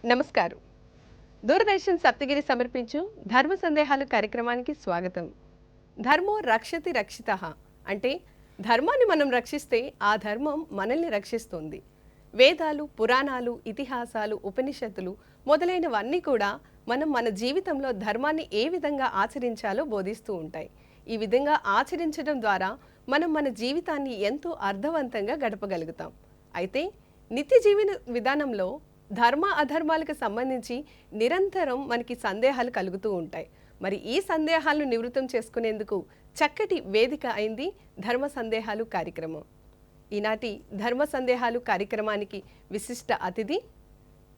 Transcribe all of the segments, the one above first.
నమస్కారం. దూరదర్శన్ సప్తగిరి సమర్పించు ధర్మ సందేహాలు కార్యక్రమానికి స్వాగతం. ధర్మో రక్షతి రక్షితః అంటే ధర్మాన్ని మనం రక్షిస్తే ఆ ధర్మం మనల్ని రక్షిస్తుంది. వేదాలు, పురాణాలు, ఇతిహాసాలు, ఉపనిషత్తులు మొదలైనవన్నీ కూడా మనం మన జీవితంలో ధర్మాన్ని ఏ విధంగా ఆచరించాలో బోధిస్తూ ఉంటాయి. ఈ విధంగా ఆచరించడం ద్వారా మనం మన జీవితాన్ని ఎంతో అర్థవంతంగా గడపగలుగుతాం. అయితే నిత్య జీవన విధానంలో ధర్మ అధర్మాలకు సంబంధించి నిరంతరం మనకి సందేహాలు కలుగుతూ ఉంటాయి. మరి ఈ సందేహాలను నివృత్తం చేసుకునేందుకు చక్కటి వేదిక అయింది ధర్మ సందేహాలు కార్యక్రమం. ఈనాటి ధర్మ సందేహాలు కార్యక్రమానికి విశిష్ట అతిథి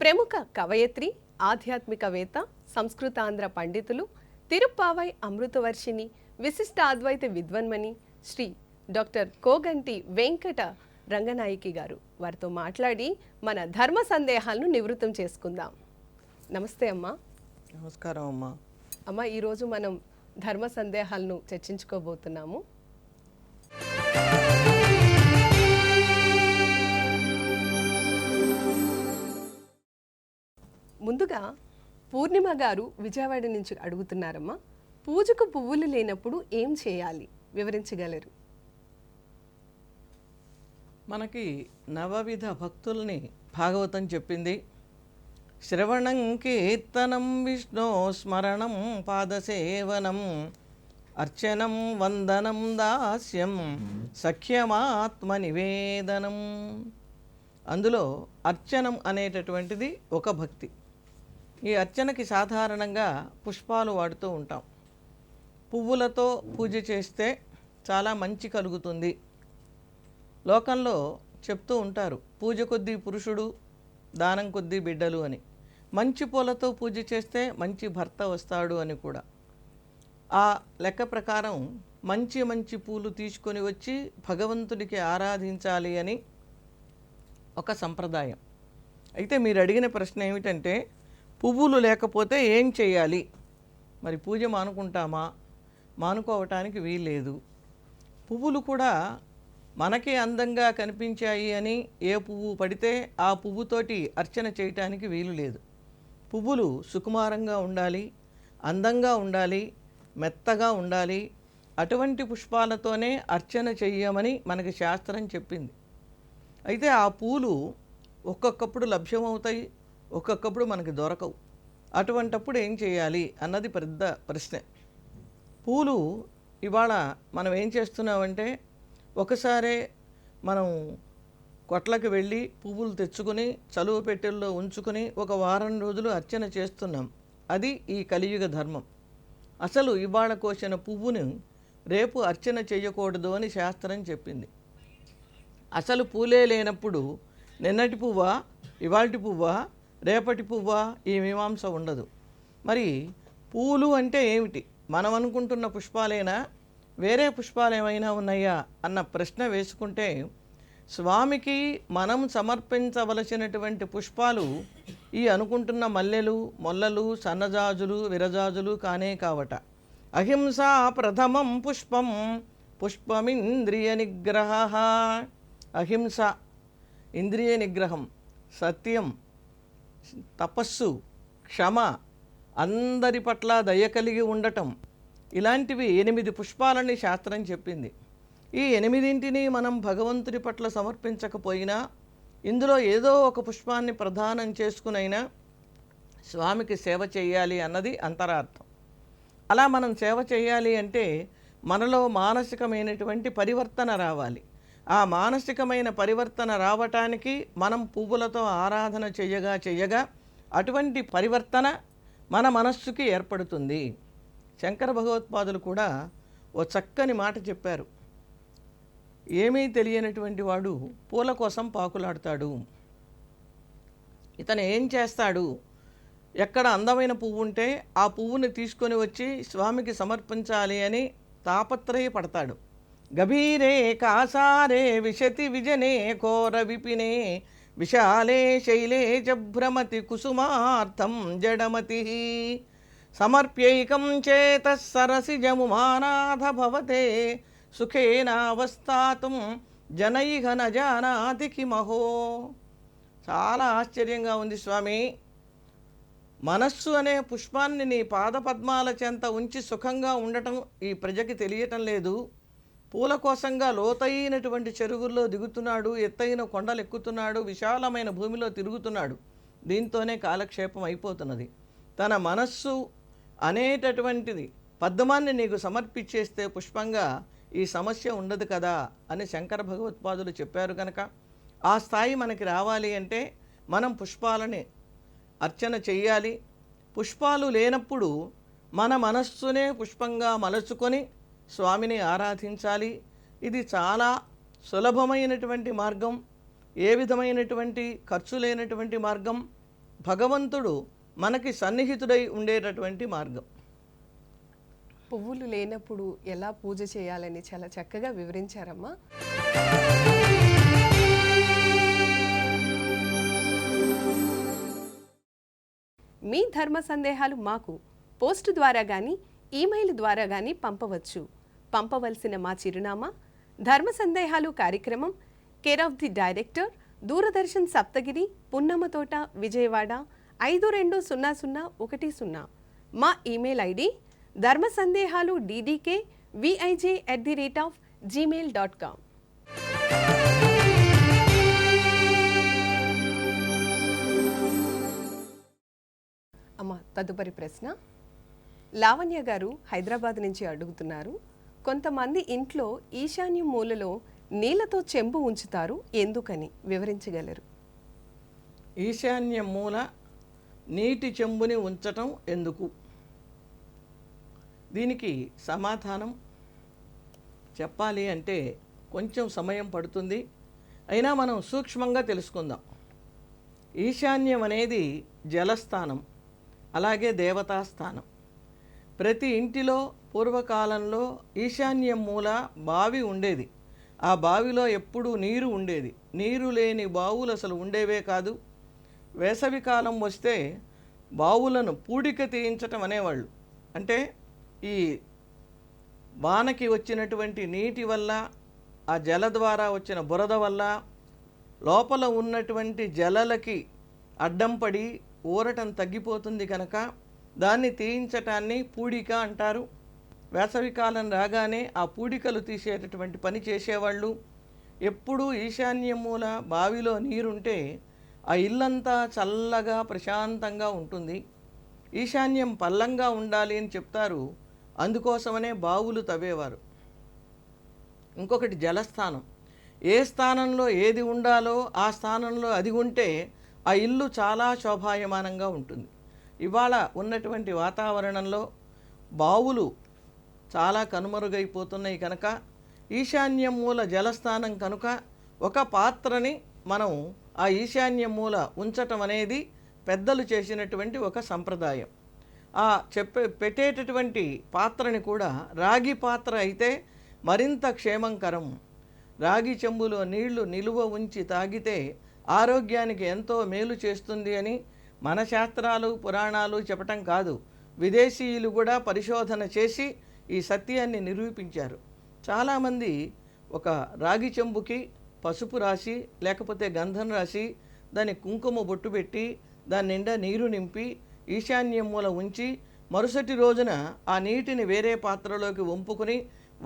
ప్రముఖ కవయత్రి, ఆధ్యాత్మికవేత్త, సంస్కృతాంధ్ర పండితులు, తిరుప్పావై అమృతవర్షిణి, విశిష్ట అద్వైత విద్వన్మణి శ్రీ డాక్టర్ కోగంటి వెంకట రంగనాయకి గారు. వారితో మాట్లాడి మన ధర్మ సందేహాలను నివృత్తం చేసుకుందాం. నమస్తే అమ్మా. నమస్కారం అమ్మా. అమ్మ, ఈరోజు మనం ధర్మ సందేహాలను చర్చించుకోబోతున్నాము. ముందుగా పూర్ణిమ గారు విజయవాడ నుంచి అడుగుతున్నారమ్మా, పూజకు పువ్వులు లేనప్పుడు ఏం చేయాలి, వివరించగలరు? మనకి నవవిధ భక్తుల్ని భాగవతం చెప్పింది. శ్రవణం కీర్తనం విష్ణు స్మరణం పాదసేవనం అర్చనం వందనం దాస్యం సఖ్యమాత్మ నివేదనం. అందులో అర్చనం అనేటటువంటిది ఒక భక్తి. ఈ అర్చనకి సాధారణంగా పుష్పాలు వాడుతూ ఉంటాం. పువ్వులతో పూజ చేస్తే చాలా మంచి కలుగుతుంది. లోకంలో చెప్తూ ఉంటారు, పూజ కొద్దీ పురుషుడు, దానం కొద్దీ బిడ్డలు అని. మంచి పూలతో పూజ చేస్తే మంచి భర్త వస్తాడు అని కూడా. ఆ లెక్క ప్రకారం మంచి మంచి పూలు తీసుకొని వచ్చి భగవంతుడికి ఆరాధించాలి అని ఒక సంప్రదాయం. అయితే మీరు అడిగిన ప్రశ్న ఏమిటంటే, పువ్వులు లేకపోతే ఏం చేయాలి? మరి పూజ మానుకుంటామా? మానుకోవటానికి వీల్లేదు. పువ్వులు కూడా మనకి అందంగా కనిపించాయి అని ఏ పువ్వు పడితే ఆ పువ్వుతోటి అర్చన చేయటానికి వీలు లేదు. పువ్వులు సుకుమారంగా ఉండాలి, అందంగా ఉండాలి, మెత్తగా ఉండాలి. అటువంటి పుష్పాలతోనే అర్చన చెయ్యమని మనకి శాస్త్రం చెప్పింది. అయితే ఆ పూలు ఒక్కొక్కప్పుడు లభ్యమవుతాయి, ఒక్కొక్కప్పుడు మనకి దొరకవు. అటువంటప్పుడు ఏం చేయాలి అన్నది పెద్ద ప్రశ్న. పూలు ఇవాళ మనం ఏం చేస్తున్నామంటే, ఒకసారే మనం కొట్లకి వెళ్ళి పువ్వులు తెచ్చుకొని చలువ పెట్టెల్లో ఉంచుకొని ఒక వారం రోజులు అర్చన చేస్తున్నాం. అది ఈ కలియుగ ధర్మం. అసలు ఇవాళ కోసిన పువ్వును రేపు అర్చన చేయకూడదు అని శాస్త్రం చెప్పింది. అసలు పూలే లేనప్పుడు నిన్నటి పువ్వా, ఇవాల్టి పువ్వా, రేపటి పువ్వా, ఈ మీమాంస ఉండదు. మరి పూలు అంటే ఏమిటి? మనం అనుకుంటున్న పుష్పాలేనా, వేరే పుష్పాలు ఏమైనా ఉన్నాయా అన్న ప్రశ్న వేసుకుంటే, స్వామికి మనం సమర్పించవలసినటువంటి పుష్పాలు ఈ అనుకుంటున్న మల్లెలు, మొల్లలు, సన్నజాజులు, విరజాజులు కానే కావట. అహింసా ప్రథమం పుష్పం పుష్పమింద్రియ నిగ్రహ. అహింస ఇంద్రియ నిగ్రహం, సత్యం, తపస్సు, క్షమ, అందరి పట్ల దయ కలిగి ఉండటం, ఇలాంటివి 8 పుష్పాలని శాస్త్రం చెప్పింది. ఈ 8ంటిని మనం భగవంతుడి పట్ల సమర్పించకపోయినా ఇందులో ఏదో ఒక పుష్పాన్ని ప్రదానం చేసుకునైనా స్వామికి సేవ చేయాలి అన్నది అంతరార్థం. అలా మనం సేవ చేయాలి అంటే మనలో మానసికమైనటువంటి పరివర్తన రావాలి. ఆ మానసికమైన పరివర్తన రావటానికి మనం పువ్వులతో ఆరాధన చేయగా అటువంటి పరివర్తన మన మనస్సుకి ఏర్పడుతుంది. శంకర భగవత్పాదులు కూడా ఓ చక్కని మాట చెప్పారు. ఏమీ తెలియనటువంటి వాడు పూల కోసం పాకులాడతాడు. ఇతను ఏం చేస్తాడు, ఎక్కడ అందమైన పువ్వు ఉంటే ఆ పువ్వుని తీసుకొని వచ్చి స్వామికి సమర్పించాలి అని తాపత్రయపడతాడు. గభీరే కాసారే విశతి విజనే కోర విపినే విశాలే శైలే జభ్రమతి కుసుమార్థం జడమతి సమర్ప్యైకం చేత సరసిజముమానాథ భవతే సుఖేనావస్థాతుం జనైహ న జానాతి కిమహో. చాలా ఆశ్చర్యంగా ఉంది స్వామి. మనస్సు అనే పుష్పాన్ని నీ పాదపద్మాల చెంత ఉంచి సుఖంగా ఉండటం ఈ ప్రజకి తెలియటం లేదు. పూల కోసంగా లోతైనటువంటి చెరువుల్లో దిగుతున్నాడు, ఎత్తైన కొండలు ఎక్కుతున్నాడు, విశాలమైన భూమిలో తిరుగుతున్నాడు. దీంతోనే కాలక్షేపం అయిపోతున్నది. తన మనస్సు అనేటటువంటిది పద్మాన్ని నీకు సమర్పించేస్తే పుష్పంగా ఈ సమస్య ఉండదు కదా అని శంకర భగవత్పాదులు చెప్పారు కనుక ఆ స్థాయి మనకి రావాలి అంటే మనం పుష్పాలని అర్చన చెయ్యాలి. పుష్పాలు లేనప్పుడు మన మనస్సునే పుష్పంగా మలచుకొని స్వామిని ఆరాధించాలి. ఇది చాలా సులభమైనటువంటి మార్గం, ఏ విధమైనటువంటి ఖర్చు లేనటువంటి మార్గం, భగవంతుడు మనకి సన్నిహితుడై ఉండేటటువంటి మార్గం. పువ్వులు లేనప్పుడు ఎలా పూజ చేయాలని చాలా చక్కగా వివరించారమ్మా. మీ ధర్మ సందేహాలు మాకు పోస్ట్ ద్వారా కానీ ఈమెయిల్ ద్వారా కానీ పంపవచ్చు. పంపవలసిన మా చిరునామా ధర్మ సందేహాలు కార్యక్రమం, care of the director, Doordarshan Saptagiri, Punnamathota, Vijayawada 520010. మా ఈమెయిల్ ఐడి ధర్మ సందేహాలు ddkvij@gmail.com. అమ్మ, తదుపరి ప్రశ్న లావణ్య గారు హైదరాబాద్ నుంచి అడుగుతున్నారు. కొంతమంది ఇంట్లో ఈశాన్య మూలలో నీళ్లతో చెంబు ఉంచుతారు, ఎందుకని వివరించగలరు? ఈశాన్య మూల నీటి చెంబుని ఉంచటం ఎందుకు? దీనికి సమాధానం చెప్పాలి అంటే కొంచెం సమయం పడుతుంది. అయినా మనం సూక్ష్మంగా తెలుసుకుందాం. ఈశాన్యం అనేది జలస్థానం, అలాగే దేవతాస్థానం. ప్రతి ఇంటిలో పూర్వకాలంలో ఈశాన్యం మూల బావి ఉండేది. ఆ బావిలో ఎప్పుడూ నీరు ఉండేది. నీరు లేని బావులు అసలు ఉండేవే కాదు. వేసవి కాలం వస్తే బావులను పూడిక తీయించటం అనేవాళ్ళు. అంటే ఈ వానకి వచ్చినటువంటి నీటి వల్ల, ఆ జల ద్వారా వచ్చిన బురద వల్ల లోపల ఉన్నటువంటి జలలకి అడ్డం పడి ఊరటం తగ్గిపోతుంది కనుక దాన్ని తీయించటాన్ని పూడిక అంటారు. వేసవికాలం రాగానే ఆ పూడికలు తీసేటటువంటి పని చేసేవాళ్ళు. ఎప్పుడూ ఈశాన్య మూల బావిలో నీరుంటే ఆ ఇల్లంతా చల్లగా ప్రశాంతంగా ఉంటుంది. ఈశాన్యం పల్లంగా ఉండాలి అని చెప్తారు. అందుకోసమనే బావులు తవ్వేవారు. ఇంకొకటి జలస్థానం. ఏ స్థానంలో ఏది ఉండాలో ఆ స్థానంలో అది ఉంటే ఆ ఇల్లు చాలా శోభాయమానంగా ఉంటుంది. ఇవాళ ఉన్నటువంటి వాతావరణంలో బావులు చాలా కనుమరుగైపోతున్నాయి కనుక ఈశాన్య మూల జలస్థానం కనుక ఒక పాత్రని మనం ఆ ఈశాన్య మూల ఉంచటం అనేది పెద్దలు చేసినటువంటి ఒక సంప్రదాయం. ఆ పెట్టేటటువంటి పాత్రని కూడా రాగి పాత్ర అయితే మరింత క్షేమంకరం. రాగి చెంబులో నీళ్లు నిలువ ఉంచి తాగితే ఆరోగ్యానికి ఎంతో మేలు చేస్తుంది అని మన శాస్త్రాలు పురాణాలు చెప్పటం కాదు, విదేశీయులు కూడా పరిశోధన చేసి ఈ సత్యాన్ని నిరూపించారు. చాలామంది ఒక రాగి చెంబుకి పసుపు రాసి లేకపోతే గంధం రాసి దాని కుంకుమ బొట్టు పెట్టి దాని నిండా నీరు నింపి ఈశాన్యం మూల ఉంచి మరుసటి రోజున ఆ నీటిని వేరే పాత్రలోకి వంపుకొని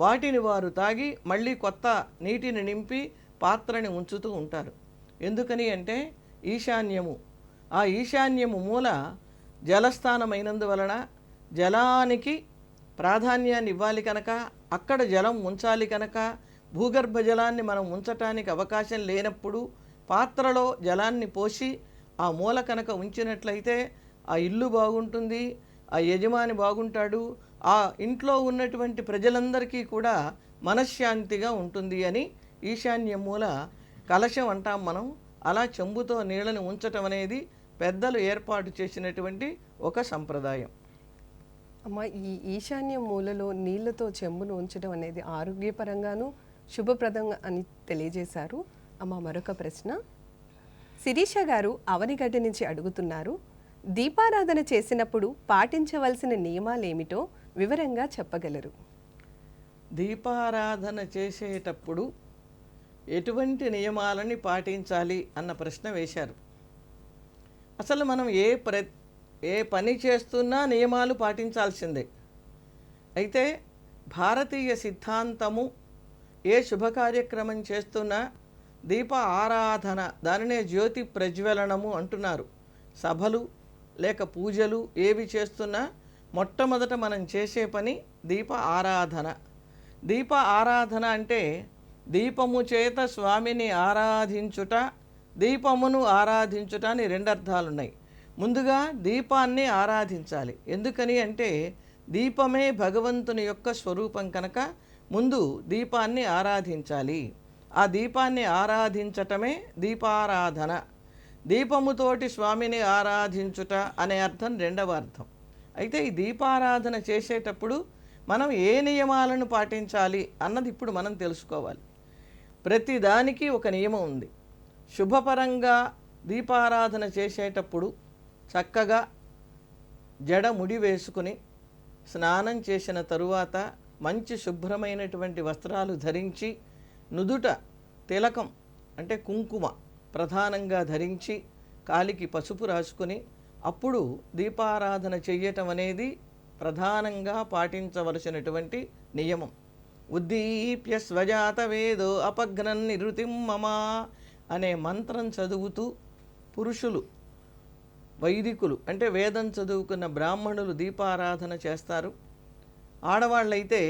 వాటిని వారు తాగి మళ్ళీ కొత్త నీటిని నింపి పాత్రని ఉంచుతూ ఉంటారు. ఎందుకని అంటే ఈశాన్యము, ఆ ఈశాన్యము మూల జలస్థానమైనందువలన జలానికి ప్రాధాన్యాన్ని ఇవ్వాలి కనుక అక్కడ జలం ఉంచాలి కనుక భూగర్భ జలాన్ని మనం ఉంచటానికి అవకాశం లేనప్పుడు పాత్రలో జలాన్ని పోసి ఆ మూల కనుక ఉంచినట్లయితే ఆ ఇల్లు బాగుంటుంది, ఆ యజమాని బాగుంటాడు, ఆ ఇంట్లో ఉన్నటువంటి ప్రజలందరికీ కూడా మనశ్శాంతిగా ఉంటుంది అని ఈశాన్య మూల కలశం అంటాం మనం. అలా చెంబుతో నీళ్ళని ఉంచటం అనేది పెద్దలు ఏర్పాటు చేసినటువంటి ఒక సంప్రదాయం. అమ్మ, ఈ ఈశాన్య మూలలో నీళ్లతో చెంబును ఉంచడం అనేది ఆరోగ్యపరంగాను శుభప్రదంగా అని తెలియజేశారు. అమ్మ, మరొక ప్రశ్న శిరీష గారు అవనిగడ్డ నుంచి అడుగుతున్నారు. దీపారాధన చేసినప్పుడు పాటించవలసిన నియమాలేమిటో వివరంగా చెప్పగలరు? దీపారాధన చేసేటప్పుడు ఎటువంటి నియమాలని పాటించాలి అన్న ప్రశ్న వేశారు. అసలు మనం ఏ పని చేస్తున్నా నియమాలు పాటించాల్సిందే. అయితే భారతీయ సిద్ధాంతము ఏ శుభ కార్యక్రమం చేస్తున్నా దీప ఆరాధన, దానినే జ్యోతి ప్రజ్వలనము అంటున్నారు. సభలు లేక పూజలు ఏవి చేస్తున్నా మొట్టమొదట మనం చేసే పని దీప ఆరాధన. దీప ఆరాధన అంటే దీపము చేత స్వామిని ఆరాధించుట, దీపమును ఆరాధించుట అని రెండు అర్థాలున్నాయి. ముందుగా దీపాన్ని ఆరాధించాలి. ఎందుకని అంటే దీపమే భగవంతుని యొక్క స్వరూపం కనుక ముందు దీపాన్ని ఆరాధించాలి. ఆ దీపాన్ని ఆరాధించటమే దీపారాధన. దీపముతోటి స్వామిని ఆరాధించుట అనే అర్థం రెండవ అర్థం. అయితే ఈ దీపారాధన చేసేటప్పుడు మనం ఏ నియమాలను పాటించాలి అన్నది ఇప్పుడు మనం తెలుసుకోవాలి. ప్రతి దానికి ఒక నియమం ఉంది. శుభపరంగా దీపారాధన చేసేటప్పుడు చక్కగా జడ ముడి వేసుకుని స్నానం చేసిన తరువాత మంచి శుభ్రమైనటువంటి వస్త్రాలు ధరించి నుదుట తిలకం అంటే కుంకుమ ప్రధానంగా ధరించి కాలికి పసుపు రాసుకుని అప్పుడు దీపారాధన చెయ్యటం అనేది ప్రధానంగా పాటించవలసినటువంటి నియమం. ఉద్దీప్య స్వజాత వేదో అపఘ్నన్ నిరుతిం మమ అనే మంత్రం చదువుతూ పురుషులు, వైదికులు అంటే వేదం చదువుకున్న బ్రాహ్మణులు దీపారాధన చేస్తారు. ఆడవాళ్ళైతే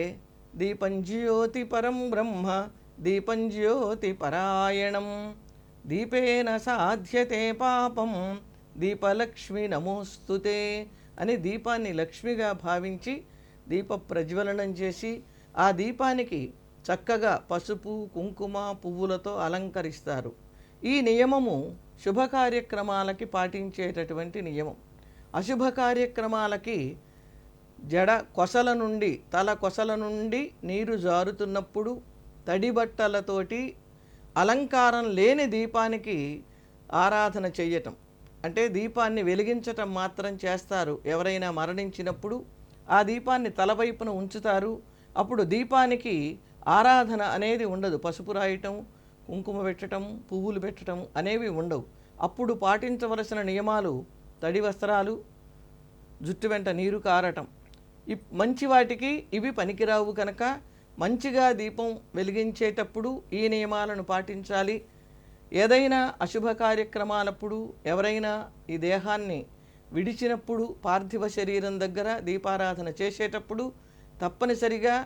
దీపంజ్యోతి పరం బ్రహ్మ దీపంజ్యోతి పరాయణం దీపేన సాధ్యతే పాపం దీపలక్ష్మి నమోస్తుతే అని దీపాన్ని లక్ష్మిగా భావించి దీప ప్రజ్వలనం చేసి ఆ దీపానికి చక్కగా పసుపు కుంకుమ పువ్వులతో అలంకరిస్తారు. ఈ నియమము శుభ కార్యక్రమాలకి పాటించేటటువంటి నియమం. అశుభ కార్యక్రమాలకి జడ కొసల నుండి, తల కొసల నుండి నీరు జారుతున్నప్పుడు తడి బట్టలతోటి అలంకారం లేని దీపానికి ఆరాధన చెయ్యటం అంటే దీపాన్ని వెలిగించటం మాత్రం చేస్తారు. ఎవరైనా మరణించినప్పుడు ఆ దీపాన్ని తలవైపున ఉంచుతారు. అప్పుడు దీపానికి ఆరాధన అనేది ఉండదు. పసుపు రాయటం, కుంకుమ పెట్టడం, పువ్వులు పెట్టడం అనేవి ఉండవు. అప్పుడు పాటించవలసిన నియమాలు తడి వస్త్రాలు, జుట్టు వెంట నీరు కారటం. మంచి వాటికి ఇవి పనికిరావు కనుక మంచిగా దీపం వెలిగించేటప్పుడు ఈ నియమాలను పాటించాలి. ఏదైనా అశుభ కార్యక్రమాలప్పుడు ఎవరైనా ఈ దేహాన్ని విడిచినప్పుడు పార్థివ శరీరం దగ్గర దీపారాధన చేసేటప్పుడు తప్పనిసరిగా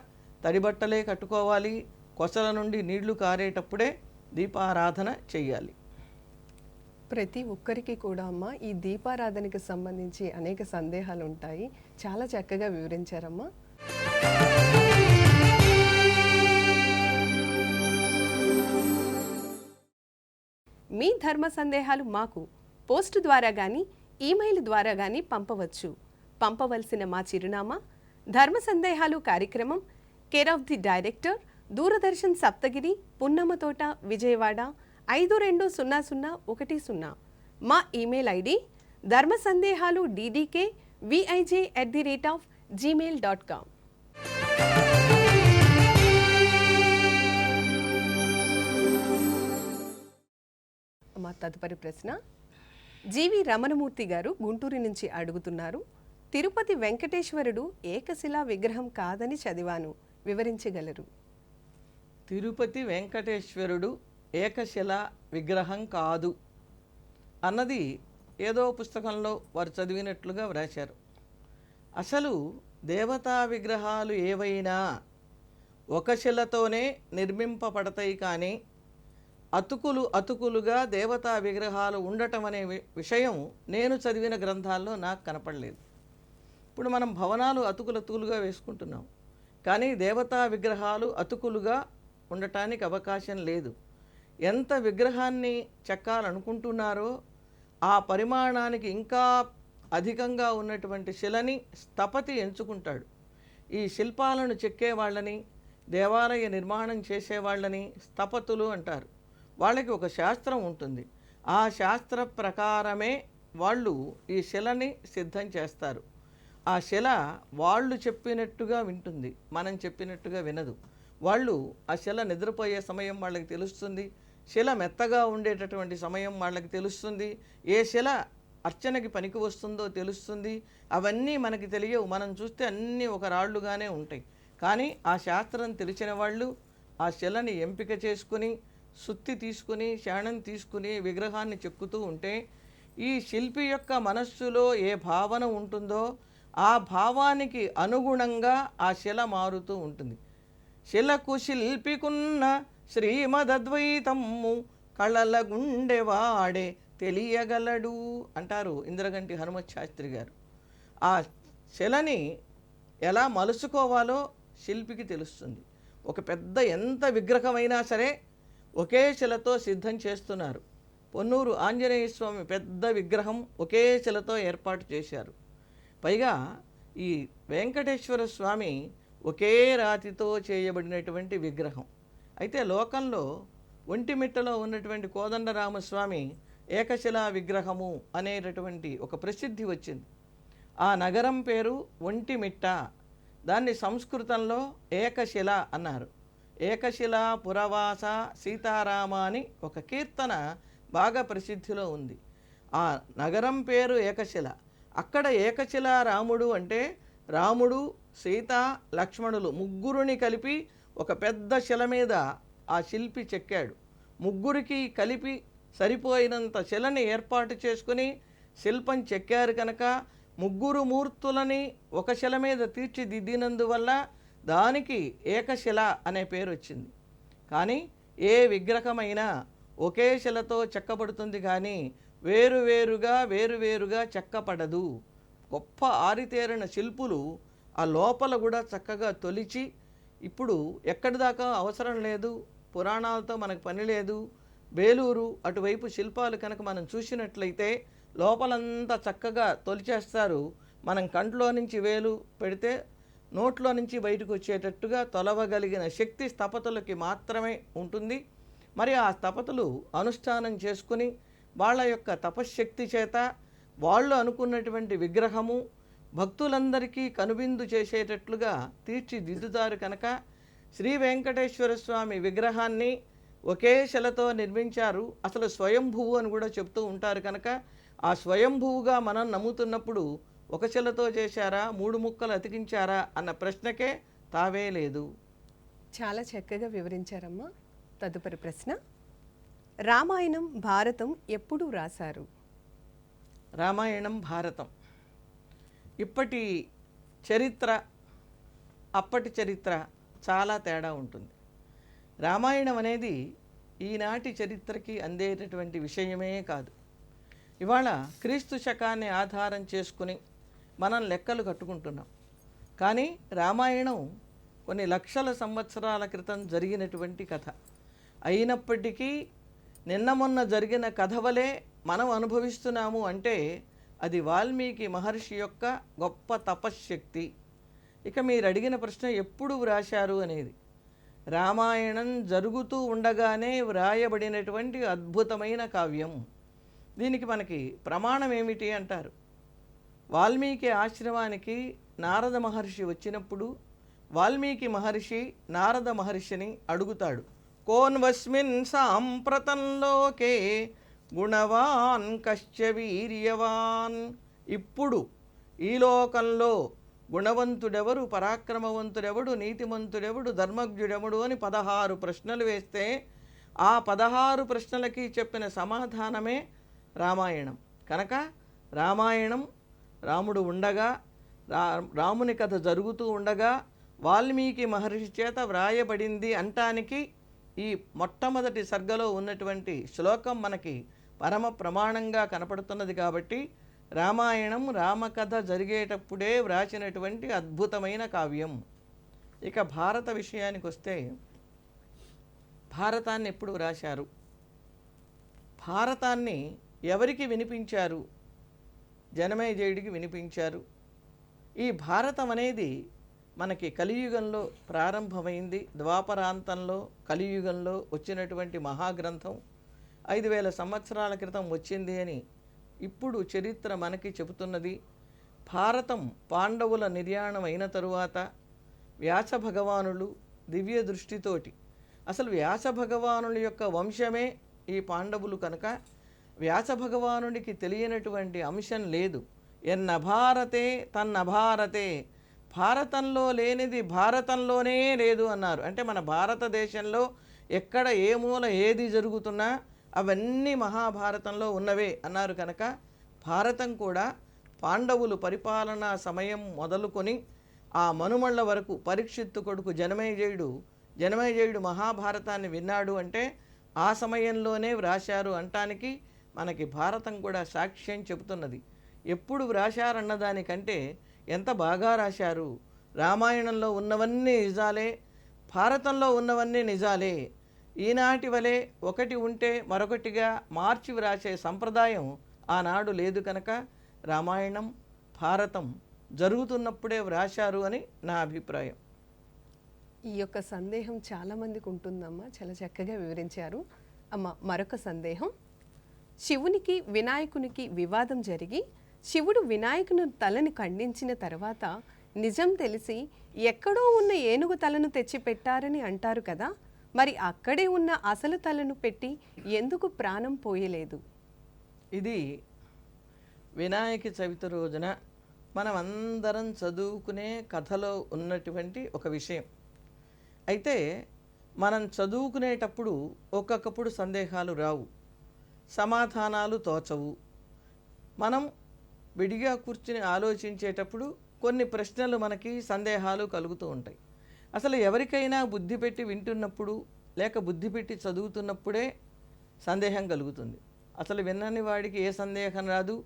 తడిబట్టలే కట్టుకోవాలి. కొసల నుండి నీళ్లు కారేటప్పుడే దీపారాధన చెయ్యాలి. ప్రతి ఒక్కరికి కూడా అమ్మ ఈ దీపారాధనకి సంబంధించి అనేక సందేహాలు ఉంటాయి. చాలా చక్కగా వివరించారమ్మా. మీ ధర్మ సందేహాలు మాకు పోస్ట్ ద్వారా కానీ ఈమెయిల్ ద్వారా కానీ పంపవచ్చు. పంపవలసిన మా చిరునామా ధర్మ సందేహాలు కార్యక్రమం, care of the director, Doordarshan Saptagiri, Punnamathota, Vijayawada 520010. మా ఈమెయిల్ ఐడి dharmasandehalu@gmail.com. మా తదుపరి ప్రశ్న జీవి రమణమూర్తి గారు గుంటూరు నుంచి అడుగుతున్నారు. తిరుపతి వెంకటేశ్వరుడు ఏకశిలా విగ్రహం కాదని చదివాను, వివరించగలరు? తిరుపతి వెంకటేశ్వరుడు ఏకశిలా విగ్రహం కాదు అన్నది ఏదో పుస్తకంలో వారు చదివినట్లుగా వ్రాశారు. అసలు దేవతా విగ్రహాలు ఏవైనా ఒక శిలతోనే నిర్మింపబడతాయి, కానీ అతుకులుగా దేవతా విగ్రహాలు ఉండటం అనే విషయం నేను చదివిన గ్రంథాల్లో నాకు కనపడలేదు. ఇప్పుడు మనం భవనాలు అతుకులుగా వేసుకుంటున్నాం, కానీ దేవతా విగ్రహాలు అతుకులుగా ఉండటానికి అవకాశం లేదు. ఎంత విగ్రహాన్ని చెక్కాలనుకుంటున్నారో ఆ పరిమాణానికి ఇంకా అధికంగా ఉన్నటువంటి శిలని స్థపతి ఎంచుకుంటాడు. ఈ శిల్పాలను చెక్కేవాళ్ళని, దేవాలయ నిర్మాణం చేసేవాళ్ళని స్థపతులు అంటారు. వాళ్ళకి ఒక శాస్త్రం ఉంటుంది. ఆ శాస్త్ర ప్రకారమే వాళ్ళు ఈ శిలని సిద్ధం చేస్తారు. ఆ శిల వాళ్ళు చెప్పినట్టుగా వింటుంది, మనం చెప్పినట్టుగా వినదు. వాళ్ళు ఆ శిల నిద్రపోయే సమయం వాళ్ళకి తెలుస్తుంది, శిల మెత్తగా ఉండేటటువంటి సమయం వాళ్ళకి తెలుస్తుంది. ఏ శిల అర్చనకి పనికి వస్తుందో తెలుస్తుంది. అవన్నీ మనకి తెలియవు. మనం చూస్తే అన్నీ ఒక రాళ్ళుగానే ఉంటాయి. కానీ ఆ శాస్త్రం తెలిసిన వాళ్ళు ఆ శిలని ఎంపిక చేసుకుని సుత్తి తీసుకుని శాణం తీసుకుని విగ్రహాన్ని చెక్కుతూ ఉంటే ఈ శిల్పి యొక్క మనస్సులో ఏ భావన ఉంటుందో ఆ భావానికి అనుగుణంగా ఆ శిల మారుతూ ఉంటుంది. శిలకు శిల్పికున్న శ్రీమదద్వైతమ్ము కళల గుండెవాడే తెలియగలడు అంటారు ఇంద్రగంటి హనుమత్ శాస్త్రి గారు. ఆ శిలని ఎలా మలుసుకోవాలో శిల్పికి తెలుస్తుంది. ఒక పెద్ద ఎంత విగ్రహమైనా సరే ఒకే శిలతో సిద్ధం చేస్తున్నారు. పొన్నూరు ఆంజనేయ స్వామి పెద్ద విగ్రహం ఒకే శిలతో ఏర్పాటు చేశారు. పైగా ఈ వెంకటేశ్వర స్వామి ఒకే రాతితో చేయబడినటువంటి విగ్రహం. అయితే లోకంలో ఒంటిమిట్టలో ఉన్నటువంటి కోదండరామస్వామి ఏకశిలా విగ్రహము అనేటటువంటి ఒక ప్రసిద్ధి వచ్చింది. ఆ నగరం పేరు ఒంటిమిట్ట. దాన్ని సంస్కృతంలో ఏకశిల అన్నారు. ఏకశిల పురవాస సీతారామ అని ఒక కీర్తన బాగా ప్రసిద్ధిలో ఉంది. ఆ నగరం పేరు ఏకశిల. అక్కడ ఏకశిల రాముడు అంటే రాముడు సీత లక్ష్మణులు ముగ్గురిని కలిపి ఒక పెద్ద శిల మీద ఆ శిల్పి చెక్కాడు. ముగ్గురికి కలిపి సరిపోయినంత శిలని ఏర్పాటు చేసుకుని శిల్పం చెక్కారు కనుక ముగ్గురు మూర్తులని ఒక శిల మీద తీర్చిదిద్దినందువల్ల దానికి ఏకశిల అనే పేరు వచ్చింది. కానీ ఏ విగ్రహమైనా ఒకే శిలతో చెక్కబడుతుంది కానీ వేరువేరుగా చెక్కపడదు. గొప్ప ఆరితేరిన శిల్పులు ఆ లోపల కూడా చక్కగా తొలిచి ఇప్పుడు ఎక్కడి దాకా అవసరం లేదు, పురాణాలతో మనకు పని లేదు. బేలూరు అటువైపు శిల్పాలు కనుక మనం చూసినట్లయితే లోపలంతా చక్కగా తొలిచేస్తారు. మనం కంట్లో నుంచి వేలు పెడితే నోట్లో నుంచి బయటకు వచ్చేటట్టుగా తొలవగలిగిన శక్తి స్థపతులకి మాత్రమే ఉంటుంది. మరి ఆ స్థపతులు అనుష్ఠానం చేసుకుని వాళ్ళ యొక్క తపశ్శక్తి చేత వాళ్ళు అనుకున్నటువంటి విగ్రహము భక్తులందరికీ కనువిందు చేసేటట్లుగా తీర్చిదిద్దుతారు కనుక శ్రీ వెంకటేశ్వర స్వామి విగ్రహాన్ని ఒకే శిలతో నిర్మించారు. అసలు స్వయంభువు అని కూడా చెప్తూ ఉంటారు కనుక ఆ స్వయంభువుగా మనం నమ్ముతున్నప్పుడు ఒక శిలతో చేశారా, 3 ముక్కలు అతికించారా అన్న ప్రశ్నకే తావే లేదు. చాలా చక్కగా వివరించారమ్మా. తదుపరి ప్రశ్న, రామాయణం భారతం ఎప్పుడు రాశారు? రామాయణం భారతం ఇప్పటి చరిత్ర అప్పటి చరిత్ర చాలా తేడా ఉంటుంది. రామాయణం అనేది ఈనాటి చరిత్రకి అందేటటువంటి విషయమే కాదు. ఇవాళ క్రీస్తు శకాన్ని ఆధారం చేసుకుని మనం లెక్కలు కట్టుకుంటున్నాం. కానీ రామాయణం కొన్ని లక్షల సంవత్సరాల క్రితం జరిగినటువంటి కథ అయినప్పటికీ నిన్న మొన్న జరిగిన కథ వలె మనం అనుభవిస్తున్నాము అంటే అది వాల్మీకి మహర్షి యొక్క గొప్ప తపశ్శక్తి. ఇక మీరు అడిగిన ప్రశ్న ఎప్పుడు వ్రాశారు అనేది, రామాయణం జరుగుతూ ఉండగానే వ్రాయబడినటువంటి అద్భుతమైన కావ్యం. దీనికి మనకి ప్రమాణం ఏమిటి అంటారు. వాల్మీకి ఆశ్రమానికి నారద మహర్షి వచ్చినప్పుడు వాల్మీకి మహర్షి నారద మహర్షిని అడుగుతాడు, కోన్వస్మిన్ సాంప్రతంలోకే గుణవాన్ కశ్చ వీర్యవాన్. ఇప్పుడు ఈ లోకంలో గుణవంతుడెవరు, పరాక్రమవంతుడెవడు, నీతిమంతుడెవడు, ధర్మజ్ఞుడెవడు అని 16 ప్రశ్నలు వేస్తే ఆ 16 ప్రశ్నలకి చెప్పిన సమాధానమే రామాయణం. కనుక రామాయణం రాముడు ఉండగా రాముని కథ జరుగుతూ ఉండగా వాల్మీకి మహర్షి చేత వ్రాయబడింది అంటానికి ఈ మొట్టమొదటి సర్గలో ఉన్నటువంటి శ్లోకం మనకి పరమ ప్రమాణంగా కనపడుతున్నది. కాబట్టి రామాయణం రామకథ జరిగేటప్పుడే వ్రాసినటువంటి అద్భుతమైన కావ్యం. ఇక భారత విషయానికి వస్తే భారతాన్ని ఎప్పుడు వ్రాశారు, భారతాన్ని ఎవరికి వినిపించారు? జనమేజయుడికి వినిపించారు. ఈ భారతం అనేది మనకి కలియుగంలో ప్రారంభమైంది. ద్వాపరాంతంలో కలియుగంలో వచ్చినటువంటి మహాగ్రంథం 5000 సంవత్సరాల క్రితం వచ్చింది అని ఇప్పుడు చరిత్ర మనకి చెబుతున్నది. భారతం పాండవుల నిర్యాణం అయిన తరువాత వ్యాస భగవానులు దివ్య దృష్టితోటి, అసలు వ్యాస భగవానుల యొక్క వంశమే ఈ పాండవులు కనుక వ్యాస భగవానుడికి తెలియనటువంటి అంశం లేదు. ఎన్న భారతే తన్న భారతే, భారతంలో లేనిది భారతంలోనే లేదు అన్నారు. అంటే మన భారతదేశంలో ఎక్కడ ఏ మూల ఏది జరుగుతున్నా అవన్నీ మహాభారతంలో ఉన్నవే అన్నారు. కనుక భారతం కూడా పాండవులు పరిపాలనా సమయం మొదలుకొని ఆ మనుమళ్ళ వరకు పరీక్షిత్తు కొడుకు జనమేజయుడు మహాభారతాన్ని విన్నాడు అంటే ఆ సమయంలోనే వ్రాశారు అంటానికి మనకి భారతం కూడా సాక్ష్యం చెబుతున్నది. ఎప్పుడు వ్రాశారన్నదానికంటే ఎంత బాగా రాశారు. రామాయణంలో ఉన్నవన్నీ నిజాలే, భారతంలో ఉన్నవన్నీ నిజాలే. ఈనాటి వలె ఒకటి ఉంటే మరొకటిగా మార్చి వ్రాసే సంప్రదాయం ఆనాడు లేదు. కనుక రామాయణం భారతం జరుగుతున్నప్పుడే వ్రాశారు అని నా అభిప్రాయం. ఈ యొక్క సందేహం చాలా మందికి ఉంటుందమ్మా, చాలా చక్కగా వివరించారు. అమ్మ, మరొక సందేహం. శివునికి వినాయకునికి వివాదం జరిగి శివుడు వినాయకుని తలని ఖండించిన తర్వాత నిజం తెలిసి ఎక్కడో ఉన్న ఏనుగు తలను తెచ్చి పెట్టారని అంటారు కదా, మరి అక్కడే ఉన్న అసలు తలను పెట్టి ఎందుకు ప్రాణం పోయలేదు? ఇది వినాయక చవితి రోజున మనం అందరం చదువుకునే కథలో ఉన్నటువంటి ఒక విషయం. అయితే మనం చదువుకునేటప్పుడు ఒక్కొక్కప్పుడు సందేహాలు రావు, సమాధానాలు తోచవు. మనం విడిగా కూర్చుని ఆలోచించేటప్పుడు కొన్ని ప్రశ్నలు మనకి సందేహాలు కలుగుతూ ఉంటాయి. అసలు ఎవరికైనా బుద్ధి పెట్టి వింటున్నప్పుడు లేక బుద్ధి పెట్టి చదువుతున్నప్పుడే సందేహం కలుగుతుంది. అసలు విన్నని వాడికి ఏ సందేహం రాదు,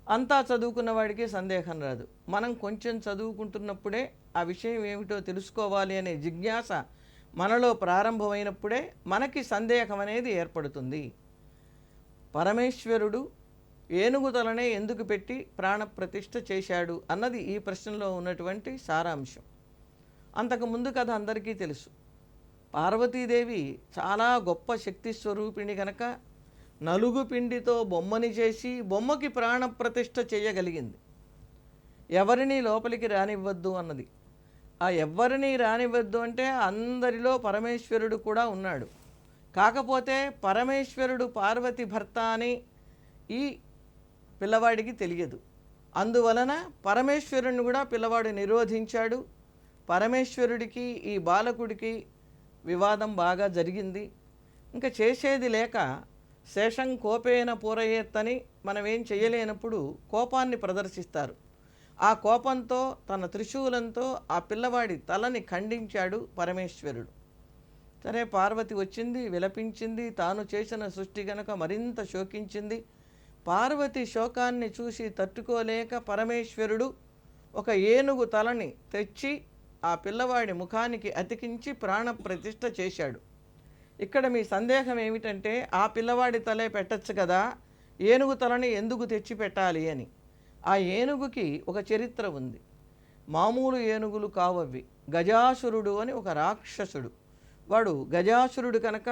అంతా చదువుకున్న వాడికి సందేహం రాదు. మనం కొంచెం చదువుకుంటున్నప్పుడే ఆ విషయం ఏమిటో తెలుసుకోవాలి అనే జిజ్ఞాస మనలో ప్రారంభమైనప్పుడే మనకి సందేహం అనేది ఏర్పడుతుంది. పరమేశ్వరుడు ఏనుగు తలనే ఎందుకు పెట్టి ప్రాణప్రతిష్ఠ చేశాడు అన్నది ఈ ప్రశ్నలో ఉన్నటువంటి సారాంశం. అంతకుముందు కథ అందరికీ తెలుసు. పార్వతీదేవి చాలా గొప్ప శక్తి స్వరూపిణి కనుక నలుగు పిండితో బొమ్మని చేసి బొమ్మకి ప్రాణప్రతిష్ఠ చేయగలిగింది. ఎవరిని లోపలికి రానివ్వద్దు అన్నది. ఆ ఎవ్వరిని రానివ్వద్దు అంటే అందరిలో పరమేశ్వరుడు కూడా ఉన్నాడు. కాకపోతే పరమేశ్వరుడు పార్వతి భర్త అని ఈ పిల్లవాడికి తెలియదు. అందువలన పరమేశ్వరుని కూడా పిల్లవాడు నిరోధించాడు. పరమేశ్వరుడికి ఈ బాలకుడికి వివాదం బాగా జరిగింది. ఇంకా చేసేది లేక శేషం కోపేన పూరయేత్తని మనం ఏం చేయలేనప్పుడు కోపాన్ని ప్రదర్శిస్తారు. ఆ కోపంతో తన త్రిశూలంతో ఆ పిల్లవాడి తలని ఖండించాడు పరమేశ్వరుడు. సరే, పార్వతి వచ్చింది, విలపించింది. తాను చేసిన సృష్టి గనక మరింత శోకించింది. పార్వతి శోకాన్ని చూసి తట్టుకోలేక పరమేశ్వరుడు ఒక ఏనుగు తలని తెచ్చి ఆ పిల్లవాడి ముఖానికి అతికించి ప్రాణప్రతిష్ఠ చేశాడు. ఇక్కడ మీ సందేహం ఏమిటంటే ఆ పిల్లవాడి తలే పెట్టచ్చు కదా, ఏనుగు తలని ఎందుకు తెచ్చి పెట్టాలి అని. ఆ ఏనుగుకి ఒక చరిత్ర ఉంది. మామూలు ఏనుగులు కావవి. గజాసురుడు అని ఒక రాక్షసుడు. వాడు గజాసురుడు కనుక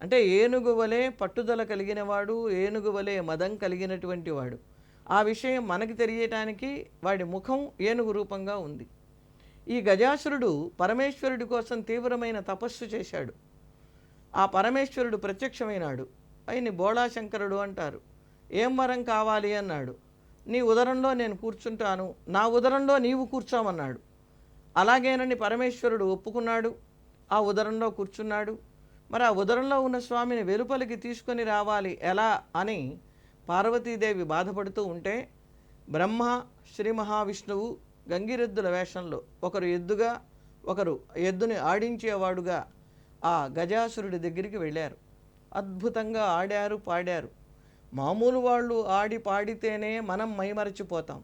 అంటే ఏనుగు వలె పట్టుదల కలిగిన వాడు, ఏనుగు వలె మదం కలిగినటువంటి వాడు. ఆ విషయం మనకి తెలియటానికి వాడి ముఖం ఏనుగు రూపంగా ఉంది. ఈ గజాసురుడు పరమేశ్వరుడి కోసం తీవ్రమైన తపస్సు చేశాడు. ఆ పరమేశ్వరుడు ప్రత్యక్షమైనాడు. ఆయన్ని బోళాశంకరుడు అంటారు. ఏం వరం కావాలి అన్నాడు. నీ ఉదరంలో నేను కూర్చుంటాను, నా ఉదరంలో నీవు కూర్చోమన్నాడు. అలాగేనని పరమేశ్వరుడు ఒప్పుకున్నాడు. ఆ ఉదరంలో కూర్చున్నాడు. మరి ఆ ఉదరంలో ఉన్న స్వామిని వెలుపలికి తీసుకొని రావాలి ఎలా అని పార్వతీదేవి బాధపడుతూ ఉంటే బ్రహ్మ, శ్రీ మహావిష్ణువు గంగిరెద్దుల వేషంలో ఒకరు ఎద్దుగా ఒకరు ఎద్దుని ఆడించేవాడుగా ఆ గజాసురుడి దగ్గరికి వెళ్ళారు. అద్భుతంగా ఆడారు, పాడారు. మామూలు వాళ్ళు ఆడి పాడితేనే మనం మైమరచిపోతాం.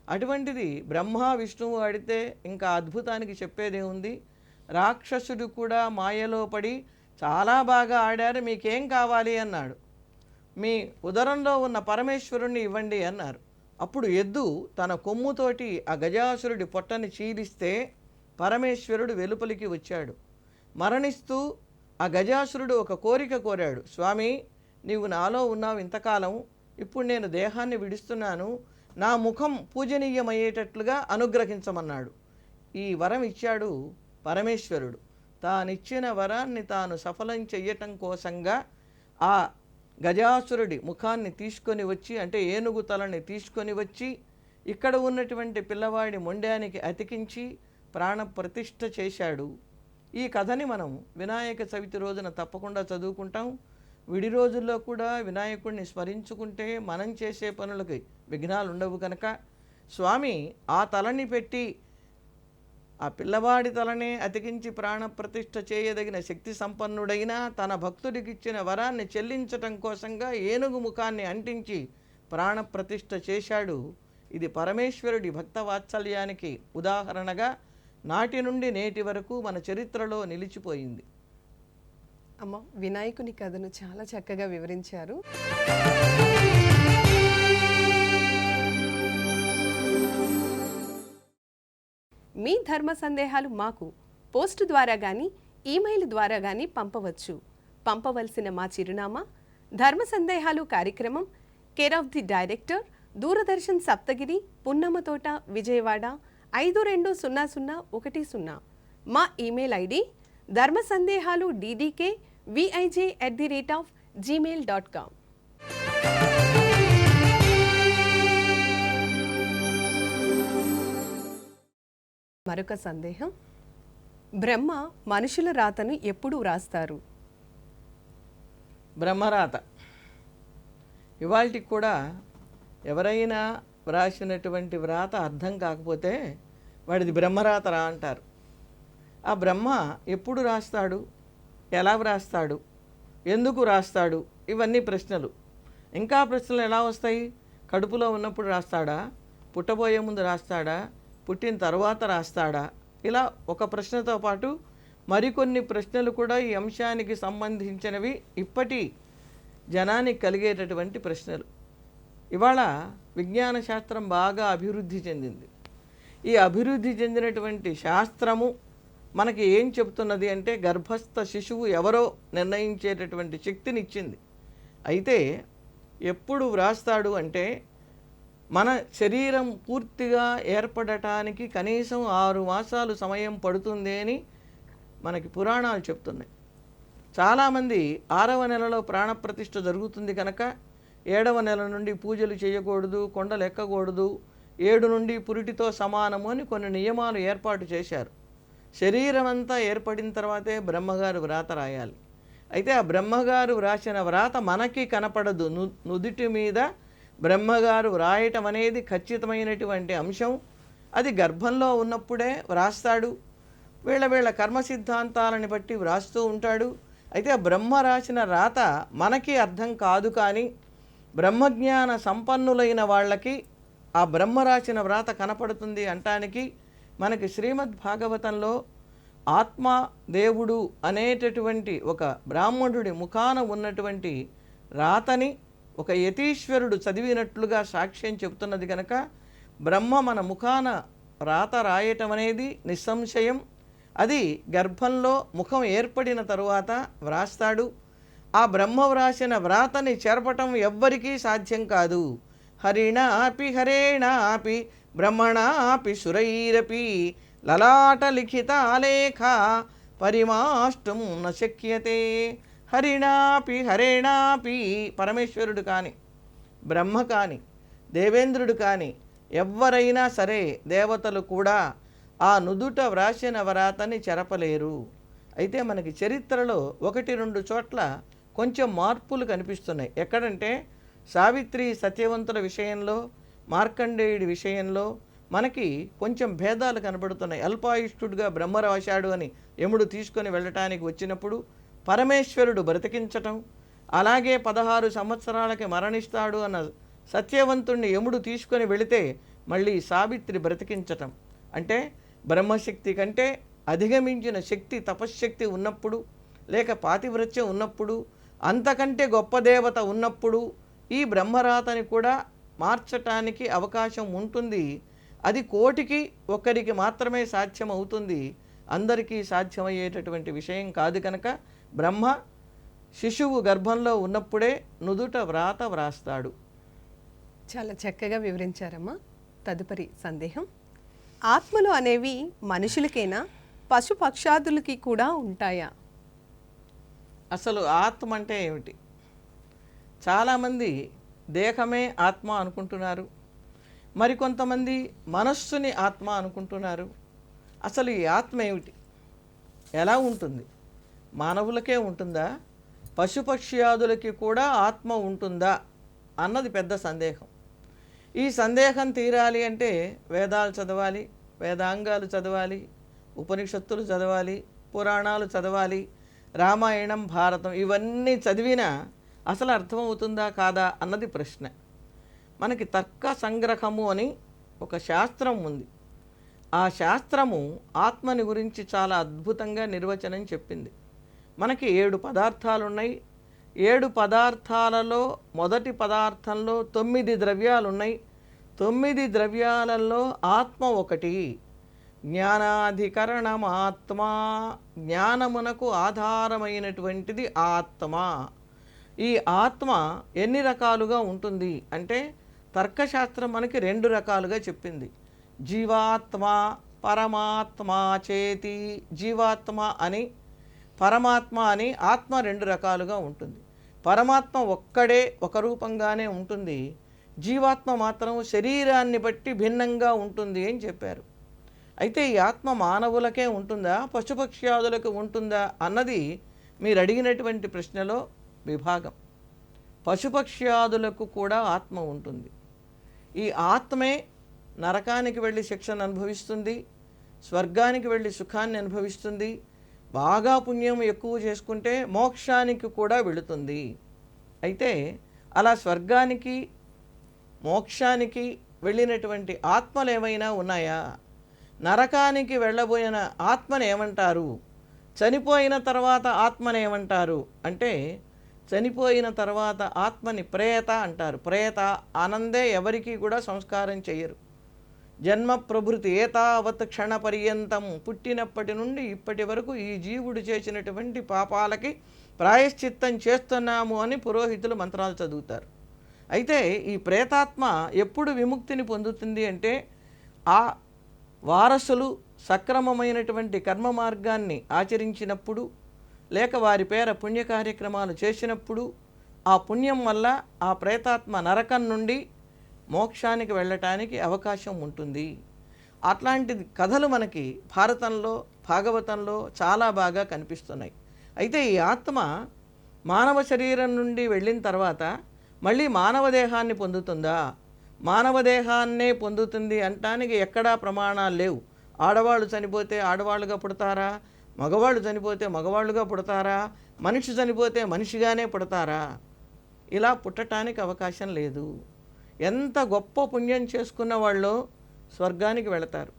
అటువంటిది బ్రహ్మ విష్ణువు ఆడితే ఇంకా అద్భుతానికి చెప్పేదే ఉంది. రాక్షసుడు కూడా మాయలో పడి చాలా బాగా ఆడారు, మీకేం కావాలి అన్నాడు. మీ ఉదరంలో ఉన్న పరమేశ్వరుణ్ణి ఇవ్వండి అన్నారు. అప్పుడు ఎద్దు తన కొమ్ముతోటి ఆ గజాసురుడి పొట్టని చీలిస్తే పరమేశ్వరుడు వెలుపలికి వచ్చాడు. మరణిస్తూ ఆ గజాసురుడు ఒక కోరిక కోరాడు. స్వామి, నీవు నాలో ఉన్నావు ఇంతకాలం, ఇప్పుడు నేను దేహాన్ని విడుస్తున్నాను, నా ముఖం పూజనీయమయ్యేటట్లుగా అనుగ్రహించమన్నాడు. ఈ వరం ఇచ్చాడు పరమేశ్వరుడు. తానిచ్చిన వరాన్ని తాను సఫలం చెయ్యటం కోసంగా ఆ గజాసురుడి ముఖాన్ని తీసుకొని వచ్చి, అంటే ఏనుగు తలని తీసుకొని వచ్చి ఇక్కడ ఉన్నటువంటి పిల్లవాడి మొండానికి అతికించి ప్రాణప్రతిష్ఠ చేశాడు. ఈ కథని మనం వినాయక చవితి రోజున తప్పకుండా చదువుకుంటాం. విడి రోజుల్లో కూడా వినాయకుడిని స్మరించుకుంటే మనం చేసే పనులకి విఘ్నాలు ఉండవు కనుక స్వామి ఆ తలని పెట్టి ఆ పిల్లవాడి తలనే అతికించి ప్రాణప్రతిష్ఠ చేయదగిన శక్తి సంపన్నుడైన తన భక్తుడికిచ్చిన వరాన్ని చెల్లించటం కోసంగా ఏనుగు ముఖాన్ని అంటించి ప్రాణప్రతిష్ఠ చేశాడు. ఇది పరమేశ్వరుడి భక్త వాత్సల్యానికి ఉదాహరణగా నాటి నుండి నేటి వరకు మన చరిత్రలో నిలిచిపోయింది. అమ్మ, వినాయకుని కథను చాలా చక్కగా వివరించారు. మీ ధర్మ సందేహాలు మాకు పోస్ట్ ద్వారా కానీ ఈమెయిల్ ద్వారా కానీ పంపవచ్చు. పంపవలసిన మా చిరునామా ధర్మ సందేహాలు కార్యక్రమం, care of the director, Doordarshan Saptagiri, Punnamathota, Vijayawada 520010. మా ఈమెయిల్ ఐడి ధర్మ సందేహాలు ddkvij@gmail.com. మరొక సందేహం, బ్రహ్మ మనుషుల రాతను ఎప్పుడు వ్రాస్తారు? బ్రహ్మరాత ఇవాళకి కూడా ఎవరైనా వ్రాసినటువంటి వ్రాత అర్థం కాకపోతే వాడిది బ్రహ్మరాత రా అంటారు. ఆ బ్రహ్మ ఎప్పుడు రాస్తాడు, ఎలా వ్రాస్తాడు, ఎందుకు రాస్తాడు, ఇవన్నీ ప్రశ్నలు. ఇంకా ప్రశ్నలు ఎలా వస్తాయి? కడుపులో ఉన్నప్పుడు రాస్తాడా, పుట్టబోయే ముందు రాస్తాడా, పుట్టిన తర్వాత రాస్తాడా? ఇలా ఒక ప్రశ్నతో పాటు మరికొన్ని ప్రశ్నలు కూడా ఈ అంశానికి సంబంధించినవి ఇప్పటి జనానికి కలిగేటటువంటి ప్రశ్నలు. ఇవాళ విజ్ఞాన శాస్త్రం బాగా అభివృద్ధి చెందింది. ఈ అభివృద్ధి చెందినటువంటి శాస్త్రము మనకి ఏం చెబుతున్నది అంటే గర్భస్థ శిశువు ఎవరో నిర్ణయించేటటువంటి శక్తిని ఇచ్చింది. అయితే ఎప్పుడు వ్రాస్తాడు అంటే మన శరీరం పూర్తిగా ఏర్పడటానికి కనీసం 6 మాసాలు సమయం పడుతుంది అని మనకి పురాణాలు చెప్తున్నాయి. చాలామంది 6వ నెలలో ప్రాణప్రతిష్ఠ జరుగుతుంది కనుక 7వ నెల నుండి పూజలు చేయకూడదు, కొండలు ఎక్కకూడదు, 7 నుండి పురిటితో సమానము అని కొన్ని నియమాలు ఏర్పాటు చేశారు. శరీరం అంతా ఏర్పడిన తర్వాతే బ్రహ్మగారు వ్రాత రాయాలి. అయితే ఆ బ్రహ్మగారు వ్రాసిన వ్రాత మనకి కనపడదు. నుదుటి మీద బ్రహ్మగారు వ్రాయటం అనేది ఖచ్చితమైనటువంటి అంశం. అది గర్భంలో ఉన్నప్పుడే వ్రాస్తాడు. వీళ్ళ కర్మ సిద్ధాంతాలని బట్టి వ్రాస్తూ ఉంటాడు. అయితే ఆ బ్రహ్మ రాసిన రాత మనకి అర్థం కాదు, కానీ బ్రహ్మజ్ఞాన సంపన్నులైన వాళ్ళకి ఆ బ్రహ్మ రాసిన వ్రాత కనపడుతుంది అంటానికి మనకి శ్రీమద్ భాగవతంలో ఆత్మ దేవుడు అనేటటువంటి ఒక బ్రాహ్మణుడి ముఖాన ఉన్నటువంటి రాతని ఒక యతీశ్వరుడు చదివినట్లుగా సాక్ష్యం చెబుతున్నది కనుక బ్రహ్మ మన ముఖాన రాత రాయటం అనేది నిస్సంశయం. అది గర్భంలో ముఖం ఏర్పడిన తరువాత వ్రాస్తాడు. ఆ బ్రహ్మ వ్రాసిన వ్రాతని చెరపటం ఎవ్వరికీ సాధ్యం కాదు. హరిణాపి హరేణాపి బ్రహ్మణాపి సురైరపి లలాట లిఖిత ఆలేఖ పరిమాష్టం న శక్యతే. హరిణాపి హరేణాపి పరమేశ్వరుడు కానీ, బ్రహ్మ కానీ, దేవేంద్రుడు కానీ ఎవ్వరైనా సరే, దేవతలు కూడా ఆ నుదుట వ్రాసిన వ్రాతని చెరపలేరు. అయితే మనకి చరిత్రలో 1-2 చోట్ల కొంచెం మార్పులు కనిపిస్తున్నాయి. ఎక్కడంటే సావిత్రి సత్యవంతుల విషయంలో, మార్కండేయుడి విషయంలో మనకి కొంచెం భేదాలు కనబడుతున్నాయి. అల్పాయుష్టుడుగా బ్రహ్మ రాశాడు అని యముడు తీసుకొని వెళ్ళటానికి వచ్చినప్పుడు పరమేశ్వరుడు బ్రతికించటం, అలాగే 16 సంవత్సరాలకి మరణిస్తాడు అన్న సత్యవంతుణ్ణి యముడు తీసుకొని వెళితే మళ్ళీ సావిత్రి బ్రతికించటం. అంటే బ్రహ్మశక్తి కంటే అధిగమించిన శక్తి, తపశ్శక్తి ఉన్నప్పుడు, లేక పాతివ్రత్యం ఉన్నప్పుడు, అంతకంటే గొప్ప దేవత ఉన్నప్పుడు ఈ బ్రహ్మరాతని కూడా మార్చటానికి అవకాశం ఉంటుంది. అది 1,000,000కి 1 మాత్రమే సాధ్యం అవుతుంది. అందరికీ సాధ్యమయ్యేటటువంటి విషయం కాదు కనుక బ్రహ్మ శిశువు గర్భంలో ఉన్నప్పుడే నుదుట వ్రాత వ్రాస్తాడు. చాలా చక్కగా వివరించారమ్మా. తదుపరి సందేహం, ఆత్మలు అనేవి మనుషులకేనా, పశుపక్షాదులకి కూడా ఉంటాయా? అసలు ఆత్మ అంటే ఏమిటి? చాలామంది దేహమే ఆత్మ అనుకుంటున్నారు, మరికొంతమంది మనస్సుని ఆత్మ అనుకుంటున్నారు. అసలు ఈ ఆత్మ ఏమిటి, ఎలా ఉంటుంది? మానవులకే ఉంటుందా, పశుపక్ష్యాదులకి కూడా ఆత్మ ఉంటుందా అన్నది పెద్ద సందేహం. ఈ సందేహం తీరాలి అంటే వేదాలు చదవాలి, వేదాంగాలు చదవాలి, ఉపనిషత్తులు చదవాలి, పురాణాలు చదవాలి, రామాయణం, భారతం ఇవన్నీ చదివినా అసలు అర్థమవుతుందా కాదా అన్నది ప్రశ్న. మనకి తర్క సంగ్రహము అని ఒక శాస్త్రం ఉంది. ఆ శాస్త్రము ఆత్మని గురించి చాలా అద్భుతంగా నిర్వచనం చెప్పింది. మనకి 7 పదార్థాలు ఉన్నాయి. 7 పదార్థాలలో మొదటి పదార్థంలో 9 ద్రవ్యాలు ఉన్నాయి. 9 ద్రవ్యాలలో ఆత్మ ఒకటి. జ్ఞానాధికరణమాత్మ, జ్ఞానమునకు ఆధారమైనటువంటిది ఆత్మ. ఈ ఆత్మ ఎన్ని రకాలుగా ఉంటుంది అంటే తర్కశాస్త్రం మనకి 2 రకాలుగా చెప్పింది. జీవాత్మ, పరమాత్మ చేతి. జీవాత్మ అని, పరమాత్మ అని ఆత్మ 2 రకాలుగా ఉంటుంది. పరమాత్మ ఒక్కడే ఒక రూపంగానే ఉంటుంది, జీవాత్మ మాత్రం శరీరాన్ని బట్టి భిన్నంగా ఉంటుంది అని చెప్పారు. అయితే ఈ ఆత్మ మానవులకే ఉంటుందా, పశుపక్ష్యాదులకు ఉంటుందా అన్నది మీరు అడిగినటువంటి ప్రశ్నలో విభాగం. పశుపక్ష్యాదులకు కూడా ఆత్మ ఉంటుంది. ఈ ఆత్మే నరకానికి వెళ్ళి శిక్షను అనుభవిస్తుంది, స్వర్గానికి వెళ్ళి సుఖాన్ని అనుభవిస్తుంది, బాగా పుణ్యం ఎక్కువ చేసుకుంటే మోక్షానికి కూడా వెళుతుంది. అయితే అలా స్వర్గానికి మోక్షానికి వెళ్ళినటువంటి ఆత్మలు ఏమైనా ఉన్నాయా? నరకానికి వెళ్ళబోయిన ఆత్మను ఏమంటారు? చనిపోయిన తర్వాత ఆత్మను ఏమంటారు అంటే చనిపోయిన తర్వాత ఆత్మని ప్రేత అంటారు. ప్రేత ఆనందే ఎవరికి కూడా సంస్కారం చెయ్యరు. జన్మ ప్రభృతి ఏతావత్ క్షణ పర్యంతం, పుట్టినప్పటి నుండి ఇప్పటి వరకు ఈ జీవుడు చేసినటువంటి పాపాలకి ప్రాయశ్చిత్తం చేస్తున్నాము అని పురోహితులు మంత్రాలు చదువుతారు. అయితే ఈ ప్రేతాత్మ ఎప్పుడు విముక్తిని పొందుతుంది అంటే ఆ వారసులు సక్రమమైనటువంటి కర్మ మార్గాన్ని ఆచరించినప్పుడు, లేక వారి పేర పుణ్య కార్యక్రమాలు చేసినప్పుడు ఆ పుణ్యం వల్ల ఆ ప్రేతాత్మ నరకం నుండి మోక్షానికి వెళ్ళటానికి అవకాశం ఉంటుంది. అట్లాంటి కథలు మనకి భారతంలో, భాగవతంలో చాలా బాగా కనిపిస్తున్నాయి. అయితే ఈ ఆత్మ మానవ శరీరం నుండి వెళ్ళిన తర్వాత మళ్ళీ మానవ దేహాన్ని పొందుతుందా? మానవ దేహాన్నే పొందుతుంది అనటానికి ఎక్కడా ప్రమాణాలు లేవు. ఆడవాళ్ళు చనిపోతే ఆడవాళ్ళుగా పుడతారా, మగవాళ్ళు చనిపోతే మగవాళ్ళుగా పుడతారా, మనిషి చనిపోతే మనిషిగానే పుడతారా? ఇలా పుట్టడానికి అవకాశం లేదు. ఎంత గొప్ప పుణ్యం చేసుకున్న వాళ్ళు స్వర్గానికి వెళతారు.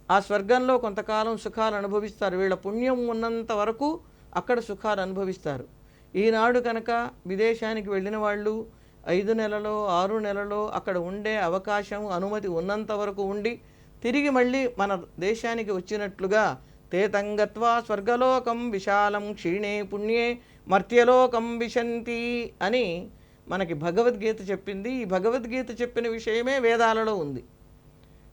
ఆ స్వర్గంలో కొంతకాలం సుఖాలు అనుభవిస్తారు. వీళ్ళ పుణ్యం ఉన్నంత వరకు అక్కడ సుఖాలు అనుభవిస్తారు. ఈనాడు కనుక విదేశానికి వెళ్ళిన వాళ్ళు 5 నెలలో 6 నెలలో అక్కడ ఉండే అవకాశం, అనుమతి ఉన్నంత వరకు ఉండి తిరిగి మళ్ళీ మన దేశానికి వచ్చినట్లుగా తేతంగత్వా స్వర్గలోకం విశాలం క్షీణే పుణ్యే మర్త్యలోకం విశంతి అని మనకి భగవద్గీత చెప్పింది. ఈ భగవద్గీత చెప్పిన విషయమే వేదాలలో ఉంది.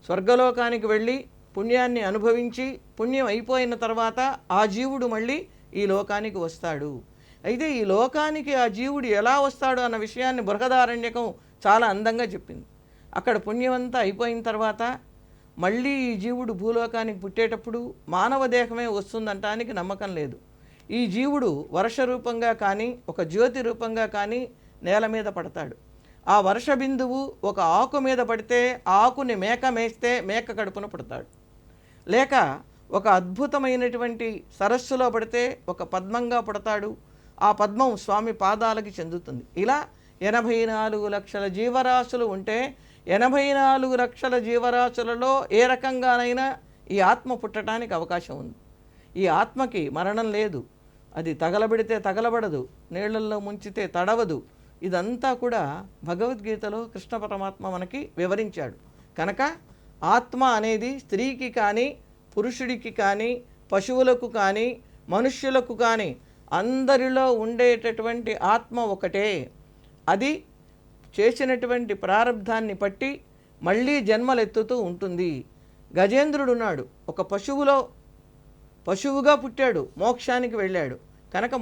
స్వర్గలోకానికి వెళ్ళి పుణ్యాన్ని అనుభవించి పుణ్యం అయిపోయిన తర్వాత ఆ జీవుడు మళ్ళీ ఈ లోకానికి వస్తాడు. అయితే ఈ లోకానికి ఆ జీవుడు ఎలా వస్తాడు అన్న విషయాన్ని బృహదారణ్యకం చాలా అందంగా చెప్పింది. అక్కడ పుణ్యమంతా అయిపోయిన తర్వాత మళ్ళీ ఈ జీవుడు భూలోకానికి పుట్టేటప్పుడు మానవ దేహమే వస్తుందంటానికి నమ్మకం లేదు. ఈ జీవుడు వర్ష రూపంగా కానీ ఒక జ్యోతి రూపంగా కానీ నేల మీద పడతాడు. ఆ వర్ష బిందువు ఒక ఆకు మీద పడితే ఆకుని మేక మేస్తే మేక కడుపున పడతాడు. లేక ఒక అద్భుతమైనటువంటి సరస్సులో పడితే ఒక పద్మంగా పుడతాడు. ఆ పద్మం స్వామి పాదాలకి చెందుతుంది. ఇలా 84 లక్షల జీవరాశులు ఉంటే 84 లక్షల జీవరాశులలో ఏ రకంగానైనా ఈ ఆత్మ పుట్టడానికి అవకాశం ఉంది. ఈ ఆత్మకి మరణం లేదు. అది తగలబెడితే తగలబడదు, నీళ్లల్లో ముంచితే తడవదు. ఇదంతా కూడా భగవద్గీతలో కృష్ణ పరమాత్మ మనకి వివరించాడు. కనుక ఆత్మ అనేది స్త్రీకి కానీ పురుషుడికి కానీ పశువులకు కానీ మనుష్యులకు కానీ అందరిలో ఉండేటటువంటి ఆత్మ ఒకటే. అది చేసినటువంటి ప్రారంధాన్ని బట్టి మళ్ళీ జన్మలెత్తుతూ ఉంటుంది. గజేంద్రుడున్నాడు, ఒక పశువుగా పుట్టాడు, మోక్షానికి వెళ్ళాడు. కనుక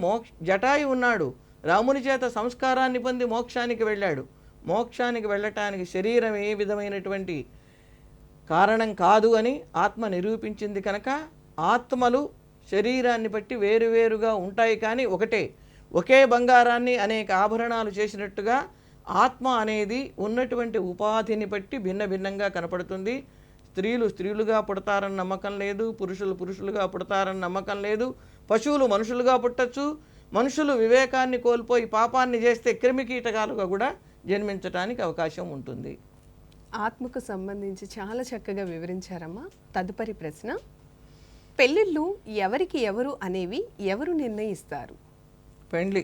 జటాయు ఉన్నాడు, రాముని చేత సంస్కారాన్ని పొంది మోక్షానికి వెళ్ళాడు. మోక్షానికి వెళ్ళటానికి శరీరం ఏ విధమైనటువంటి కారణం కాదు అని ఆత్మ నిరూపించింది కనుక ఆత్మలు శరీరాన్ని బట్టి వేరువేరుగా ఉంటాయి, కానీ ఒకటే. ఒకే బంగారాన్ని అనేక ఆభరణాలు చేసినట్టుగా ఆత్మ అనేది ఉన్నటువంటి ఉపాధిని బట్టి భిన్న భిన్నంగా కనపడుతుంది. స్త్రీలు స్త్రీలుగా పుడతారని నమ్మకం లేదు, పురుషులు పురుషులుగా పుడతారని నమ్మకం లేదు, పశువులు మనుషులుగా పుట్టచ్చు, మనుషులు వివేకాన్ని కోల్పోయి పాపాన్ని చేస్తే క్రిమికీటకాలుగా కూడా జన్మించడానికి అవకాశం ఉంటుంది. ఆత్మకు సంబంధించి చాలా చక్కగా వివరించారమ్మా. తదుపరి ప్రశ్న, పెళ్ళిళ్ళు ఎవరికి ఎవరు అనేవి ఎవరు నిర్ణయిస్తారు? పెండ్లి,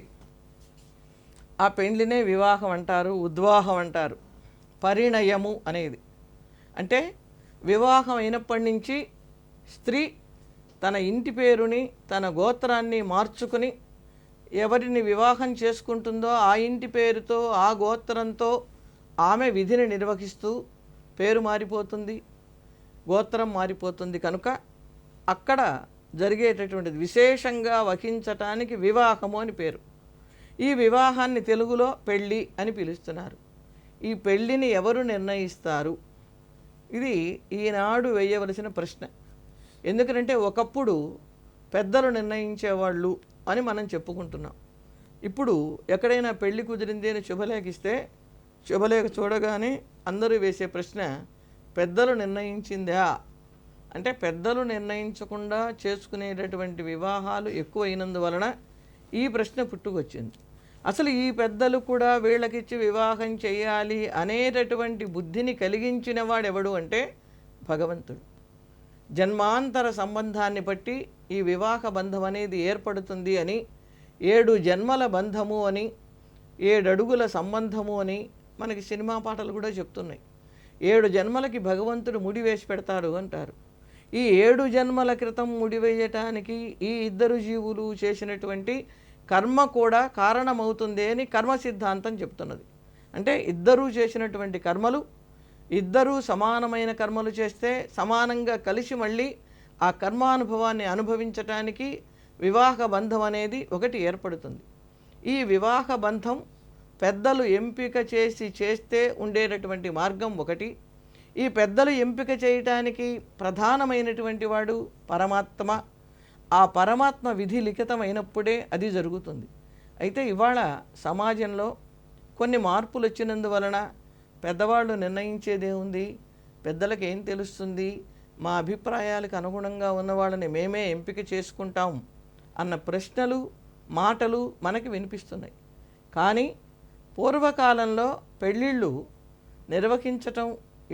ఆ పెండ్లినే వివాహం అంటారు, ఉద్వాహం అంటారు. పరిణయము అనేది అంటే వివాహం అయినప్పటి నుంచి స్త్రీ తన ఇంటి పేరుని తన గోత్రాన్ని మార్చుకుని ఎవరిని వివాహం చేసుకుంటుందో ఆ ఇంటి పేరుతో ఆ గోత్రంతో ఆమె విధిని నిర్వహిస్తూ పేరు మారిపోతుంది, గోత్రం మారిపోతుంది. కనుక అక్కడ జరిగేటటువంటిది విశేషంగా వహించటానికి వివాహము అని పేరు. ఈ వివాహాన్ని తెలుగులో పెళ్ళి అని పిలుస్తున్నారు. ఈ పెళ్ళిని ఎవరు నిర్ణయిస్తారు? ఇది ఈనాడు వేయవలసిన ప్రశ్న. ఎందుకంటే ఒకప్పుడు పెద్దలు నిర్ణయించేవాళ్ళు అని మనం చెప్పుకుంటున్నాం. ఇప్పుడు ఎక్కడైనా పెళ్లి కుదిరింది అని శుభలేఖ ఇస్తే శుభలేఖ చూడగానే అందరూ వేసే ప్రశ్న, పెద్దలు నిర్ణయించిందా అంటే పెద్దలు నిర్ణయించకుండా చేసుకునేటటువంటి వివాహాలు ఎక్కువైనందువలన ఈ ప్రశ్న పుట్టుకొచ్చింది. అసలు ఈ పెద్దలు కూడా వీళ్ళకిచ్చి వివాహం చేయాలి అనేటటువంటి బుద్ధిని కలిగించిన వాడెవడు అంటే భగవంతుడు. జన్మాంతర సంబంధాన్ని బట్టి ఈ వివాహ బంధం అనేది ఏర్పడుతుంది అని, 7 జన్మల బంధము అని, 7 అడుగుల సంబంధము అని మనకి సినిమా పాటలు కూడా చెప్తున్నాయి. 7 జన్మలకి భగవంతుడు ముడి వేసి పెడతాడు అంటారు. ఈ 7 జన్మల క్రితం ముడివేయటానికి ఈ ఇద్దరు జీవులు చేసినటువంటి కర్మ కూడా కారణమవుతుంది అని కర్మ సిద్ధాంతం చెప్తున్నది. అంటే ఇద్దరూ చేసినటువంటి కర్మలు, ఇద్దరూ సమానమైన కర్మలు చేస్తే సమానంగా కలిసి మళ్ళీ ఆ కర్మానుభవాన్ని అనుభవించటానికి వివాహ బంధం అనేది ఒకటి ఏర్పడుతుంది. ఈ వివాహ బంధం పెద్దలు ఎంపిక చేస్తే ఉండేటటువంటి మార్గం ఒకటి. ఈ పెద్దలు ఎంపిక చేయటానికి ప్రధానమైనటువంటి వాడు పరమాత్మ. ఆ పరమాత్మ విధి లిఖితమైనప్పుడే అది జరుగుతుంది. అయితే ఇవాళ సమాజంలో కొన్ని మార్పులు వచ్చినందువలన పెద్దవాళ్ళు నిర్ణయించేదే ఉంది, పెద్దలకు ఏం తెలుస్తుంది, మా అభిప్రాయాలకు అనుగుణంగా ఉన్న వాళ్ళని మేమే ఎంపిక చేసుకుంటాం అన్న ప్రశ్నలు మాటలు మనకి వినిపిస్తున్నాయి. కానీ పూర్వకాలంలో పెళ్ళిళ్ళు నిర్వహించటం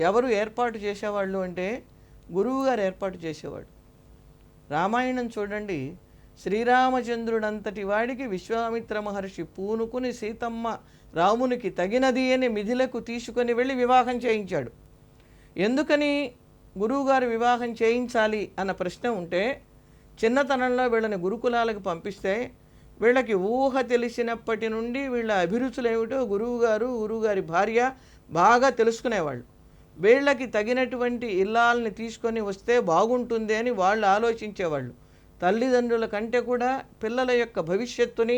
ఎవరు ఏర్పాటు చేసేవాళ్ళు అంటే గురువుగారు ఏర్పాటు చేసేవాడు. రామాయణం చూడండి, శ్రీరామచంద్రుడంతటి వాడికి విశ్వామిత్ర మహర్షి పూనుకుని సీతమ్మ రామునికి తగినది అని మిథిలకు తీసుకొని వెళ్ళి వివాహం చేయించాడు. ఎందుకని గురువుగారు వివాహం చేయించాలి అన్న ప్రశ్న ఉంటే, చిన్నతనంలో వీళ్ళని గురుకులాలకు పంపిస్తే వీళ్ళకి ఊహ తెలిసినప్పటి నుండి వీళ్ళ అభిరుచులు ఏమిటో గురువుగారి భార్య బాగా తెలుసుకునేవాళ్ళు. వీళ్ళకి తగినటువంటి ఇల్లాలని తీసుకొని వస్తే బాగుంటుంది అని వాళ్ళు ఆలోచించేవాళ్ళు. తల్లిదండ్రుల కంటే కూడా పిల్లల యొక్క భవిష్యత్తుని,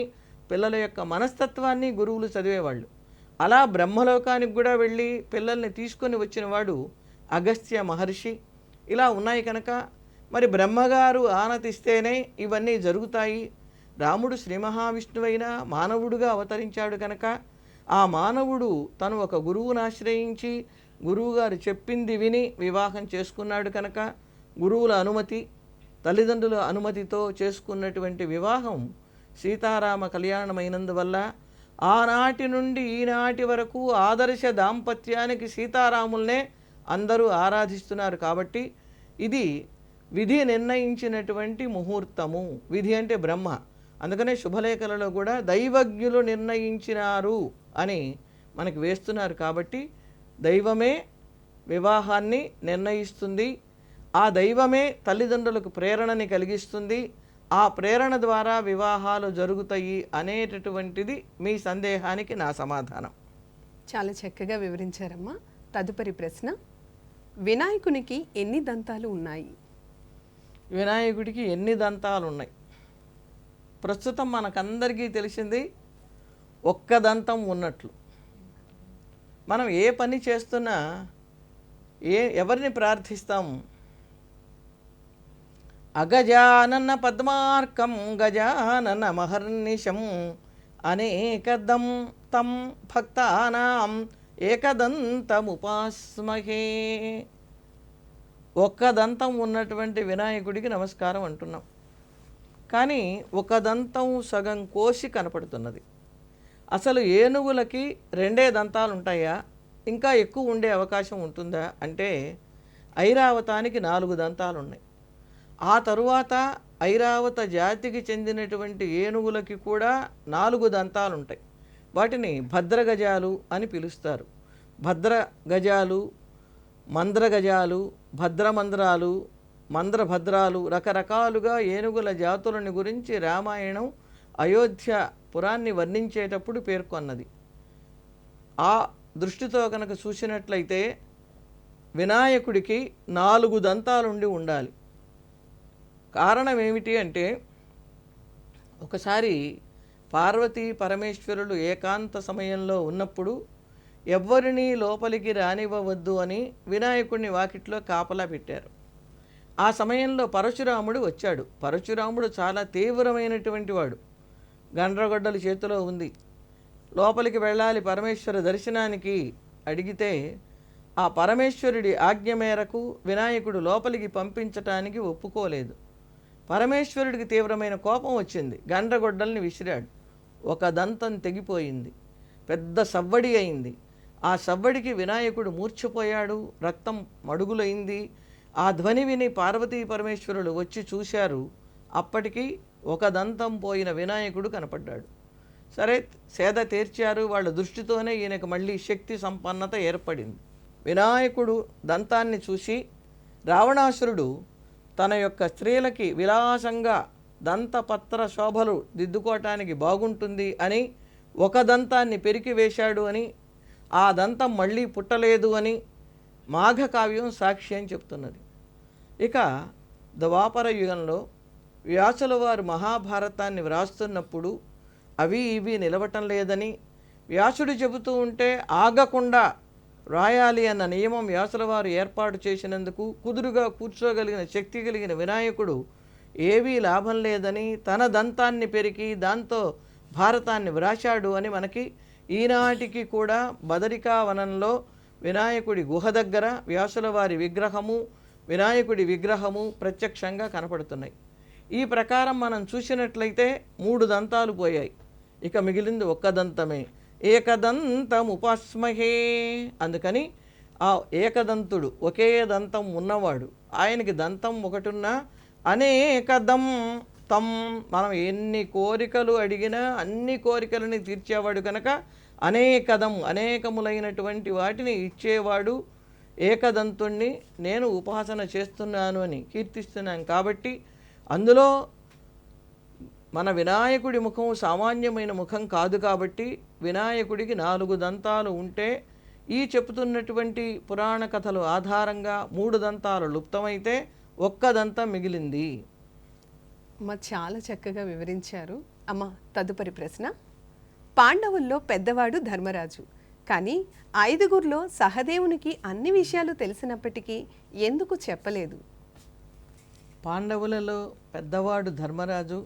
పిల్లల యొక్క మనస్తత్వాన్ని గురువులు చదివేవాళ్ళు. అలా బ్రహ్మలోకానికి కూడా వెళ్ళి పిల్లల్ని తీసుకొని వచ్చిన వాడు అగస్త్య మహర్షి. ఇలా ఉన్నాయి కనుక మరి బ్రహ్మగారు ఆనతిస్తేనే ఇవన్నీ జరుగుతాయి. రాముడు శ్రీ మహావిష్ణువైన మానవుడుగా అవతరించాడు కనుక ఆ మానవుడు తను ఒక గురువును ఆశ్రయించి గురువుగారు చెప్పింది విని వివాహం చేసుకున్నాడు కనుక గురువుల అనుమతి, తల్లిదండ్రుల అనుమతితో చేసుకున్నటువంటి వివాహం సీతారామ కళ్యాణమైనందువల్ల ఆనాటి నుండి ఈనాటి వరకు ఆదర్శ దాంపత్యానికి సీతారాముల్నే అందరూ ఆరాధిస్తున్నారు. కాబట్టి ఇది విధి నిర్ణయించినటువంటి ముహూర్తము. విధి అంటే బ్రహ్మ. అందుకనే శుభలేఖలలో కూడా దైవజ్ఞులు నిర్ణయించినారు అని మనకి వేస్తున్నారు. కాబట్టి దైవమే వివాహాన్ని నిర్ణయిస్తుంది. ఆ దైవమే తల్లిదండ్రులకు ప్రేరణని కలిగిస్తుంది. ఆ ప్రేరణ ద్వారా వివాహాలు జరుగుతాయి అనేటటువంటిది మీ సందేహానికి నా సమాధానం. చాలా చక్కగా వివరించారమ్మా. తదుపరి ప్రశ్న, వినాయకునికి ఎన్ని దంతాలు ఉన్నాయి? వినాయకుడికి ఎన్ని దంతాలు ఉన్నాయి? ప్రస్తుతం మనకందరికీ తెలిసింది ఒక్క దంతం ఉన్నట్లు. మనం ఏ పని చేస్తున్నా ఎవరిని ప్రార్థిస్తాము? అగజానన పద్మార్కం గజానన మహర్నిశం అనేకదం తం భక్తానాం ఏకదంతముపాస్మహే. ఒక్క దంతం ఉన్నటువంటి వినాయకుడికి నమస్కారం అంటున్నాం. కానీ ఒక దంతం సగం కోసి కనపడుతున్నది. అసలు ఏనుగులకి 2 దంతాలు ఉంటాయా? ఇంకా ఎక్కువ ఉండే అవకాశం ఉంటుందా అంటే ఐరావతానికి 4 దంతాలు ఉన్నాయి. ఆ తరువాత ఐరావత జాతికి చెందినటువంటి ఏనుగులకి కూడా 4 దంతాలు ఉంటాయి. వాటిని భద్రగజాలు అని పిలుస్తారు. భద్రగజాలు, మంద్రగజాలు, భద్రమంద్రాలు, మంద్రభద్రాలు, రకరకాలుగా ఏనుగుల జాతులని గురించి రామాయణం అయోధ్య పురాన్ని వర్ణించేటప్పుడు పేర్కొన్నది. ఆ దృష్టితో కనుక చూసినట్లయితే వినాయకుడికి 4 దంతాలుండి ఉండాలి. కారణం ఏమిటి అంటే ఒకసారి పార్వతీ పరమేశ్వరులు ఏకాంత సమయంలో ఉన్నప్పుడు ఎవ్వరినీ లోపలికి రానివ్వవద్దు అని వినాయకుడిని వాకిట్లో కాపలా పెట్టారు. ఆ సమయంలో పరశురాముడు వచ్చాడు. పరశురాముడు చాలా తీవ్రమైనటువంటి వాడు. గండ్రగొడ్డలు చేతిలో ఉంది. లోపలికి వెళ్ళాలి పరమేశ్వర దర్శనానికి అడిగితే ఆ పరమేశ్వరుడి ఆజ్ఞ మేరకు వినాయకుడు లోపలికి పంపించటానికి ఒప్పుకోలేదు. పరమేశ్వరుడికి తీవ్రమైన కోపం వచ్చింది. గండ్రగొడ్డల్ని విసిరాడు. ఒక దంతం తెగిపోయింది. పెద్ద సవ్వడి అయింది. ఆ సవ్వడికి వినాయకుడు మూర్ఛపోయాడు. రక్తం మడుగులైంది. ఆ ధ్వని విని పార్వతీ పరమేశ్వరులు వచ్చి చూశారు. అప్పటికి ఒక దంతం పోయిన వినాయకుడు కనపడ్డాడు. సరే, సేద తీర్చారు. వాళ్ళ దృష్టితోనే ఈయనకు మళ్ళీ శక్తి సంపన్నత ఏర్పడింది. వినాయకుడు దంతాన్ని చూసి రావణాసురుడు తన యొక్క స్త్రీలకి విలాసంగా దంతపత్ర శోభలు దిద్దుకోవటానికి బాగుంటుంది అని ఒక దంతాన్ని పెరికి వేశాడు అని, ఆ దంతం మళ్ళీ పుట్టలేదు అని మాఘకావ్యం సాక్షి అని చెప్తున్నది. ఇక ద్వాపర యుగంలో వ్యాసుల వారు మహాభారతాన్ని వ్రాస్తున్నప్పుడు అవి ఇవి నిలవటం లేదని వ్యాసుడు చెబుతూ ఉంటే ఆగకుండా రాయాలి అన్న నియమం వ్యాసుల వారు ఏర్పాటు చేసినందుకు కుదురుగా కూర్చోగలిగిన శక్తి కలిగిన వినాయకుడు ఏవీ లాభం లేదని తన దంతాన్ని పెరికి దాంతో భారతాన్ని వ్రాశాడు అని మనకి ఈనాటికి కూడా బదరికా వనంలో వినాయకుడి గుహ దగ్గర వ్యాసుల వారి విగ్రహము, వినాయకుడి విగ్రహము ప్రత్యక్షంగా కనపడుతున్నాయి. ఈ ప్రకారం మనం చూసినట్లయితే 3 దంతాలు పోయాయి. ఇక మిగిలింది ఒక్క దంతమే. ఏకదంతముపాస్మహే. అందుకని ఆ ఏకదంతుడు, ఒకే దంతం ఉన్నవాడు, ఆయనకి దంతం ఒకటున్నా అనేకదం తం, మనం ఎన్ని కోరికలు అడిగినా అన్ని కోరికలని తీర్చేవాడు కనుక అనేకదం, అనేకములైనటువంటి వాటిని ఇచ్చేవాడు ఏకదంతుణ్ణి నేను ఉపాసన చేస్తున్నాను అని కీర్తిస్తున్నాను. కాబట్టి అందులో మన వినాయకుడి ముఖం సామాన్యమైన ముఖం కాదు. కాబట్టి వినాయకుడికి 4 దంతాలు ఉంటే ఈ చెప్తున్నటువంటి పురాణ కథలు ఆధారంగా 3 దంతాలు లుప్తమైతే ఒక్క దంతం మిగిలింది. అమ్మ చాలా చక్కగా వివరించారు. అమ్మ, తదుపరి ప్రశ్న. పాండవుల్లో పెద్దవాడు ధర్మరాజు. కానీ 5గురిలో సహదేవునికి అన్ని విషయాలు తెలిసినప్పటికీ ఎందుకు చెప్పలేదు? పాండవులలో పెద్దవాడు ధర్మరాజు,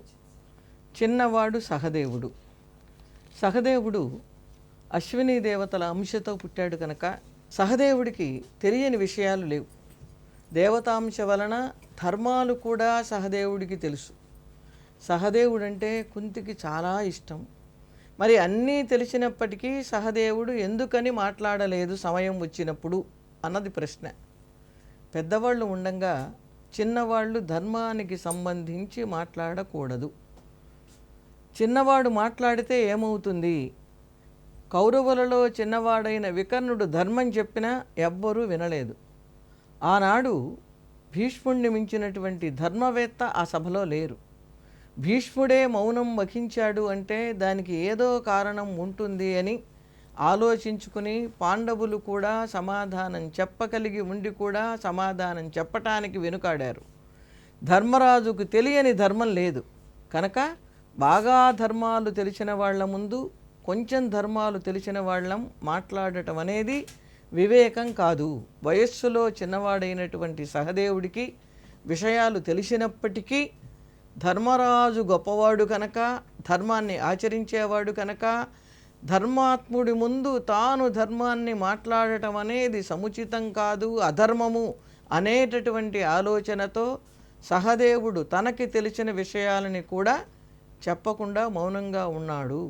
చిన్నవాడు సహదేవుడు. సహదేవుడు అశ్విని దేవతల అంశతో పుట్టాడు కనుక సహదేవుడికి తెలియని విషయాలు లేవు. దేవతాంశ వలన ధర్మాలు కూడా సహదేవుడికి తెలుసు. సహదేవుడంటే కుంతికి చాలా ఇష్టం. మరి అన్నీ తెలిసినప్పటికీ సహదేవుడు ఎందుకని మాట్లాడలేదు సమయం వచ్చినప్పుడు అన్నది ప్రశ్న. పెద్దవాళ్ళు ఉండంగా చిన్నవాళ్ళు ధర్మానికి సంబంధించి మాట్లాడకూడదు. చిన్నవాడు మాట్లాడితే ఏమవుతుంది? కౌరవులలో చిన్నవాడైన వికర్ణుడు ధర్మం చెప్పినా ఎవ్వరూ వినలేదు. ఆనాడు భీష్ముడిని మించినటువంటి ధర్మవేత్త ఆ సభలో లేరు. భీష్ముడే మౌనం వహించాడు అంటే దానికి ఏదో కారణం ఉంటుంది అని ఆలోచించుకుని పాండవులు కూడా సమాధానం చెప్పగలిగి ఉండి కూడా సమాధానం చెప్పటానికి వెనుకాడారు. ధర్మరాజుకు తెలియని ధర్మం లేదు కనుక బాగా ధర్మాలు తెలిసిన వాళ్ళ ముందు కొంచెం ధర్మాలు తెలిసిన వాళ్ళం మాట్లాడటం అనేది వివేకం కాదు. వయస్సులో చిన్నవాడైనటువంటి సహదేవుడికి విషయాలు తెలిసినప్పటికీ ధర్మరాజు గొప్పవాడు కనుక, ధర్మాన్ని ఆచరించేవాడు కనుక, ధర్మాత్ముడి ముందు తాను ధర్మాన్ని మాట్లాడటం అనేది సముచితం కాదు, అధర్మము అనేటటువంటి ఆలోచనతో సహదేవుడు తనకి తెలిసిన విషయాలని కూడా చెప్పకుండా మౌనంగా ఉన్నాడు.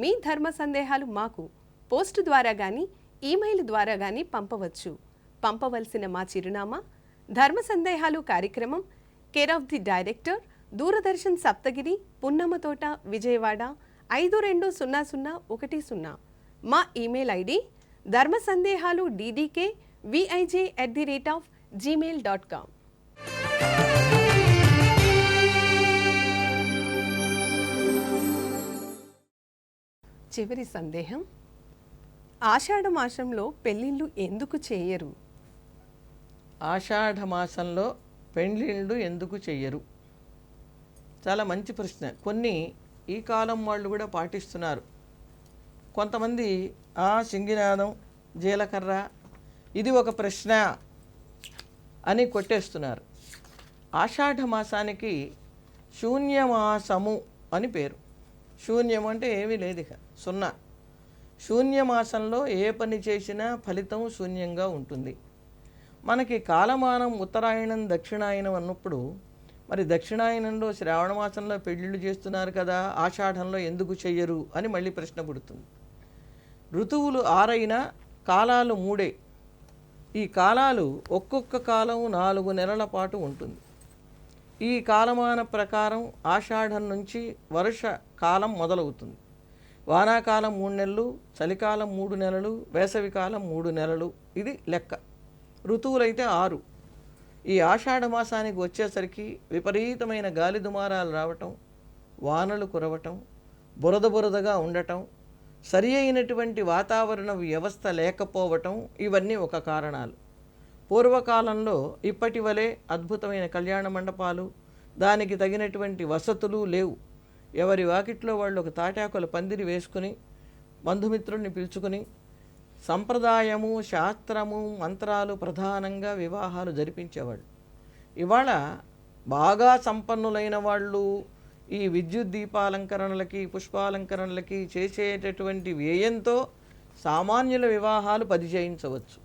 మీ ధర్మ సందేహాలు మాకు పోస్ట్ ద్వారా కానీ ఈమెయిల్ ద్వారా కానీ పంపవచ్చు. పంపవలసిన మా చిరునామా ధర్మ సందేహాలు కార్యక్రమం, care of the director, Doordarshan Saptagiri, Punnamathota, Vijayawada 520010. మా ఈమెయిల్ ఐడి dharmasandehalu@gmail.com. చివరి సందేహం, ఆషాఢ మాసంలో పెళ్ళిళ్ళు ఎందుకు చేయరు? ఆషాఢ మాసంలో పెళ్ళిళ్ళు ఎందుకు చెయ్యరు? చాలా మంచి ప్రశ్న. కొన్ని ఈ కాలం వాళ్ళు కూడా పాటిస్తున్నారు. కొంతమంది సింగినాదం, జీలకర్ర ఇది ఒక ప్రశ్న అని కొట్టేస్తున్నారు. ఆషాఢ మాసానికి శూన్యమాసము అని పేరు. శూన్యం అంటే ఏమీ లేదు, ఇక సున్నా. శూన్యమాసంలో ఏ పని చేసినా ఫలితం శూన్యంగా ఉంటుంది. మనకి కాలమానం ఉత్తరాయణం, దక్షిణాయనం అన్నప్పుడు మరి దక్షిణాయనంలో శ్రావణ మాసంలో పెళ్ళిళ్ళు చేస్తున్నారు కదా, ఆషాఢంలో ఎందుకు చెయ్యరు అని మళ్ళీ ప్రశ్న పుడుతుంది. ఋతువులు 6 అయినా కాలాలు 3. ఈ కాలాలు ఒక్కొక్క కాలం 4 నెలల పాటు ఉంటుంది. ఈ కాలమాన ప్రకారం ఆషాఢం నుంచి వర్ష కాలం మొదలవుతుంది. వానాకాలం 3 నెలలు, చలికాలం 3 నెలలు, వేసవికాలం 3 నెలలు. ఇది లెక్క. ఋతువులైతే 6. ఈ ఆషాఢ మాసానికి వచ్చేసరికి విపరీతమైన గాలి దుమారాలు రావటం, వానలు కురవటం, బురదగా ఉండటం, సరి అయినటువంటి వాతావరణ వ్యవస్థ లేకపోవటం, ఇవన్నీ ఒక కారణాలు. పూర్వకాలంలో ఇప్పటి వలె అద్భుతమైన కళ్యాణ మండపాలు, దానికి తగినటువంటి వసతులు లేవు. ఎవరి వాకిట్లో వాళ్ళు ఒక తాటాకుల పందిరి వేసుకుని బంధుమిత్రుల్ని పిలుచుకుని సంప్రదాయము, శాస్త్రము, మంత్రాలు ప్రధానంగా వివాహాలు జరిపించేవాళ్ళు. ఇవాళ బాగా సంపన్నులైన వాళ్ళు ఈ విద్యుత్ దీపాలంకరణలకి, పుష్పాలంకరణలకి చేసేటటువంటి వ్యయంతో సామాన్యుల వివాహాలు 10 చేయించవచ్చు.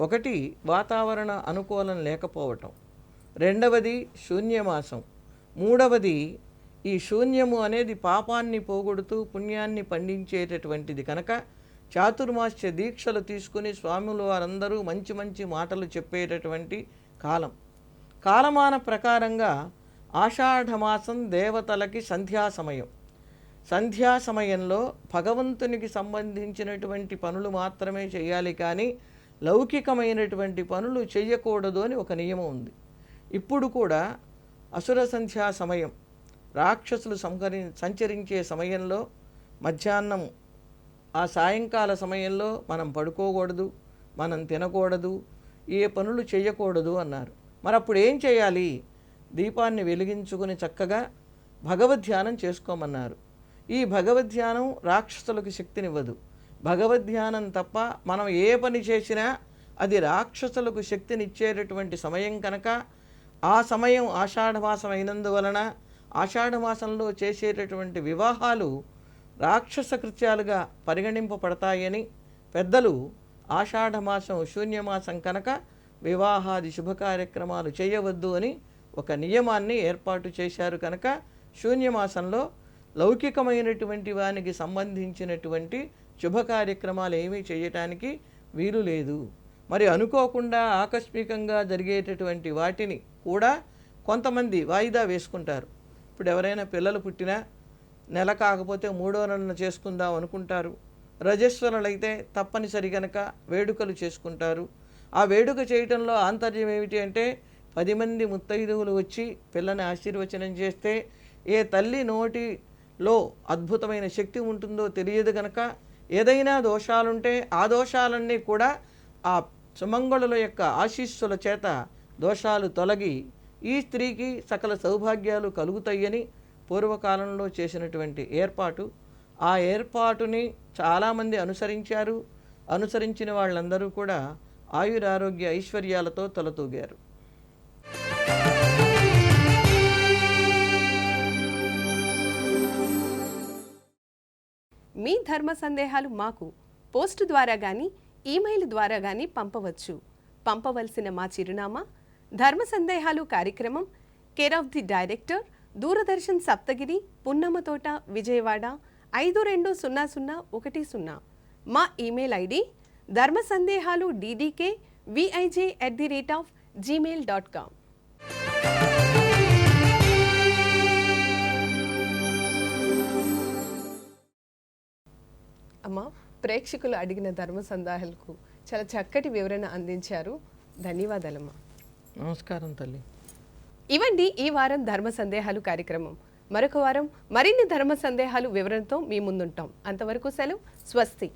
ఒకటి, వాతావరణ అనుకూలం లేకపోవటం. రెండవది శూన్యమాసం. మూడవది, ఈ శూన్యము అనేది పాపాన్ని పోగొడుతూ పుణ్యాన్ని పండించేటటువంటిది కనుక చాతుర్మాస్య దీక్షలు తీసుకుని స్వాములు వారందరూ మంచి మంచి మాటలు చెప్పేటటువంటి కాలం. కాలమాన ప్రకారంగా ఆషాఢమాసం దేవతలకి సంధ్యా సమయం. సంధ్యా సమయంలో భగవంతునికి సంబంధించినటువంటి పనులు మాత్రమే చేయాలి, కానీ లౌకికమైనటువంటి పనులు చేయకూడదు అని ఒక నియమం ఉంది. ఇప్పుడు కూడా అసుర సంధ్యా సమయం, రాక్షసులు సంచరించే సమయంలో మధ్యాహ్నం ఆ సాయంకాల సమయంలో మనం పడుకోకూడదు, మనం తినకూడదు, ఏ పనులు చేయకూడదు అన్నారు. మరి అప్పుడు ఏం చేయాలి? దీపాన్ని వెలిగించుకుని చక్కగా భగవద్ధ్యానం చేసుకోమన్నారు. ఈ భగవద్ధ్యానం రాక్షసులకు శక్తినివ్వదు. భగవద్ధ్యానం తప్ప మనం ఏ పని చేసినా అది రాక్షసులకు శక్తినిచ్చేటటువంటి సమయం కనుక ఆ సమయం ఆషాఢమాసం అయినందువలన ఆషాఢమాసంలో చేసేటటువంటి వివాహాలు రాక్షస కృత్యాలుగా పరిగణింపబడతాయని పెద్దలు ఆషాఢమాసం శూన్యమాసం కనుక వివాహాది శుభకార్యక్రమాలు చేయవద్దు అని ఒక నియమాన్ని ఏర్పాటు చేశారు. కనుక శూన్యమాసంలో లౌకికమైనటువంటి వానికి సంబంధించినటువంటి శుభకార్యక్రమాలు ఏమీ చేయటానికి వీలు లేదు. మరి అనుకోకుండా ఆకస్మికంగా జరిగేటటువంటి వాటిని కూడా కొంతమంది వాయిదా వేసుకుంటారు. ఇప్పుడు ఎవరైనా పిల్లలు పుట్టినా నెల కాకపోతే 3వ నెలన చేసుకుందాం అనుకుంటారు. రజస్వరులైతే తప్పనిసరి గనక వేడుకలు చేసుకుంటారు. ఆ వేడుక చేయటంలో ఆంతర్యం ఏమిటి అంటే 10 మంది ముత్తైదువులు వచ్చి పిల్లని ఆశీర్వచనం చేస్తే ఏ తల్లి నోటిలో అద్భుతమైన శక్తి ఉంటుందో తెలియదు కనుక ఏదైనా దోషాలుంటే ఆ దోషాలన్నీ కూడా ఆ సుమంగళుల యొక్క ఆశీస్సుల చేత దోషాలు తొలగి ఈ స్త్రీకి సకల సౌభాగ్యాలు కలుగుతాయని పూర్వకాలంలో చేసినటువంటి ఏర్పాటు. ఆ ఏర్పాటుని చాలామంది అనుసరించారు. అనుసరించిన వాళ్ళందరూ కూడా ఆయురారోగ్య ఐశ్వర్యాలతో తలతూగారు. మీ ధర్మ సందేహాలు మాకు పోస్ట్ ద్వారా కానీ ఈమెయిల్ ద్వారా కానీ పంపవచ్చు. పంపవలసిన మా చిరునామా ధర్మ సందేహాలు కార్యక్రమం, care of the director, Doordarshan Saptagiri, Punnamathota, Vijayawada 520010. మా ఈమెయిల్ ఐడి ధర్మసందేహాలు ddkvij@gmail.com. అమ్మా, ప్రేక్షకులు అడిగిన ధర్మ సందేహాలకు చాలా చక్కటి వివరణ అందించారు. ధన్యవాదాలమ్మా. నమస్కారం తల్లి. ఇవండి ఈ వారం ధర్మ సందేహాలు కార్యక్రమం. మరొక వారం మరిన్ని ధర్మ సందేహాలు వివరణతో మీ ముందుంటాం. అంతవరకు సెలవు. స్వస్తి.